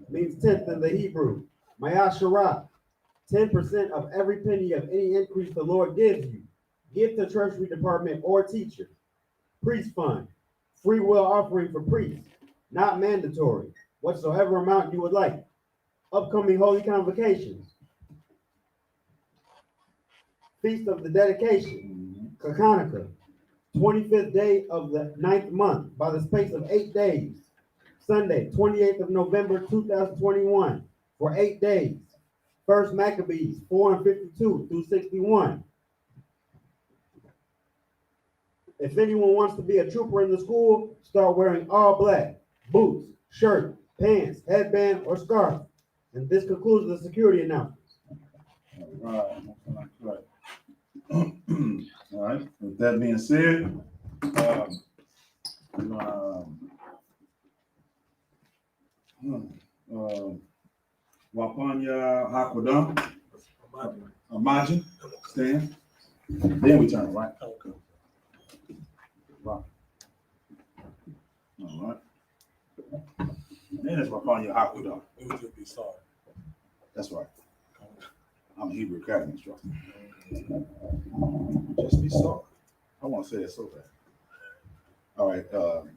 means 10th in the Hebrew. Mayasharah, 10% of every penny of any increase the Lord gives you. Give to treasury department or teacher. Priest fund, free will offering for priests, not mandatory, whatsoever amount you would like. Upcoming holy convocations. Feast of the Dedication, Hanukkah, 25th day of the 9th month by the space of 8 days. Sunday, 28th of November, 2021 for 8 days. First Maccabees, 4 and 52 through 61. If anyone wants to be a trooper in the school, start wearing all black, boots, shirt, pants, headband, or scarf. And this concludes the security announcements. All right. With that being said, Wapanya Hakwadam, Imagine, stand. Then we turn, right? Right. All right. Then it's Wapanya Hakwadam. It would just be sorry. That's right. I'm a Hebrew Academy instructor. Just be sorry. I want to say it so bad. All right.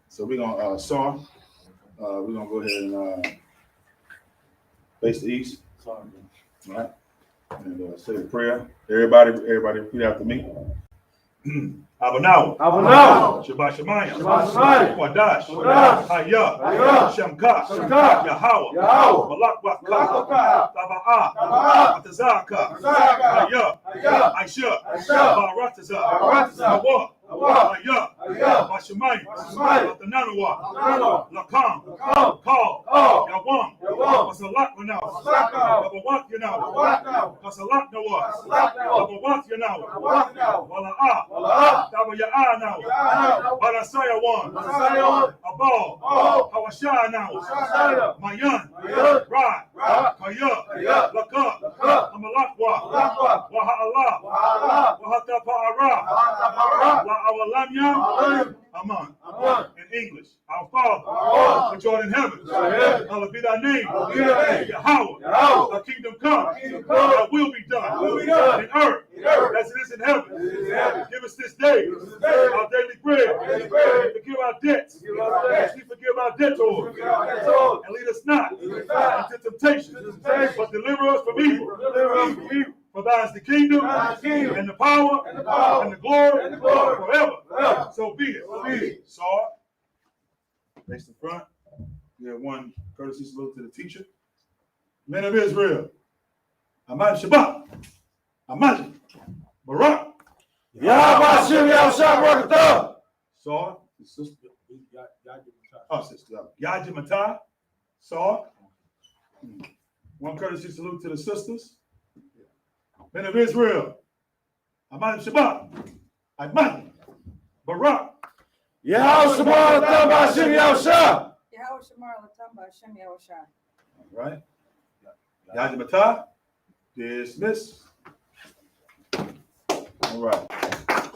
So we're gonna we're gonna go ahead and face the east. All right. And say the prayer. Everybody repeat after me. Abanaw. Shabbat Shemayim. Kwadash. Hayah. Shamka. Yahweh. Blackwatka. Taba'ah. Atazaka. Hayah. I.S.U.P.K. Barataza. Hawa. Ayah, Bashamai, Latananawa, Lakam, Call, Yawam, Wasalak Now, Babawak Yanawa, Wasalak Nawa, Babawak Yanawa, Wala'ah, Tabaya'a Now, Barasaya One, Abal, Hawashah Now, Mayan, Ra, Kaya, Laka, Amalakwa, Waha'Allah, Wahatapa'ara, La'awalamya, Aman. In English, our Father, which art in heaven, hallowed be thy name. Yahweh, thy kingdom come, thy will be done in earth as it is in heaven. Give us this day our daily bread. Forgive our debts as we forgive our debtors. And lead us not into temptation, but deliver us from evil. For thine is the kingdom, and the power, and the glory, forever. So be it. Saw face the front. We have one courtesy salute to the teacher. Men of Israel, Ahmad Shabbat, Ahmad Barak, Yahweh Yahshua Barakatah. Saw the sister. Oh, sister. Yajimata. Saw. One courtesy salute to the sisters. Men of Israel, Ahmad Shabbat, Ahmad Barak. Yahweh Barakatah B'Hashem Yahshua. All right. Yajimata. Dismiss. All right.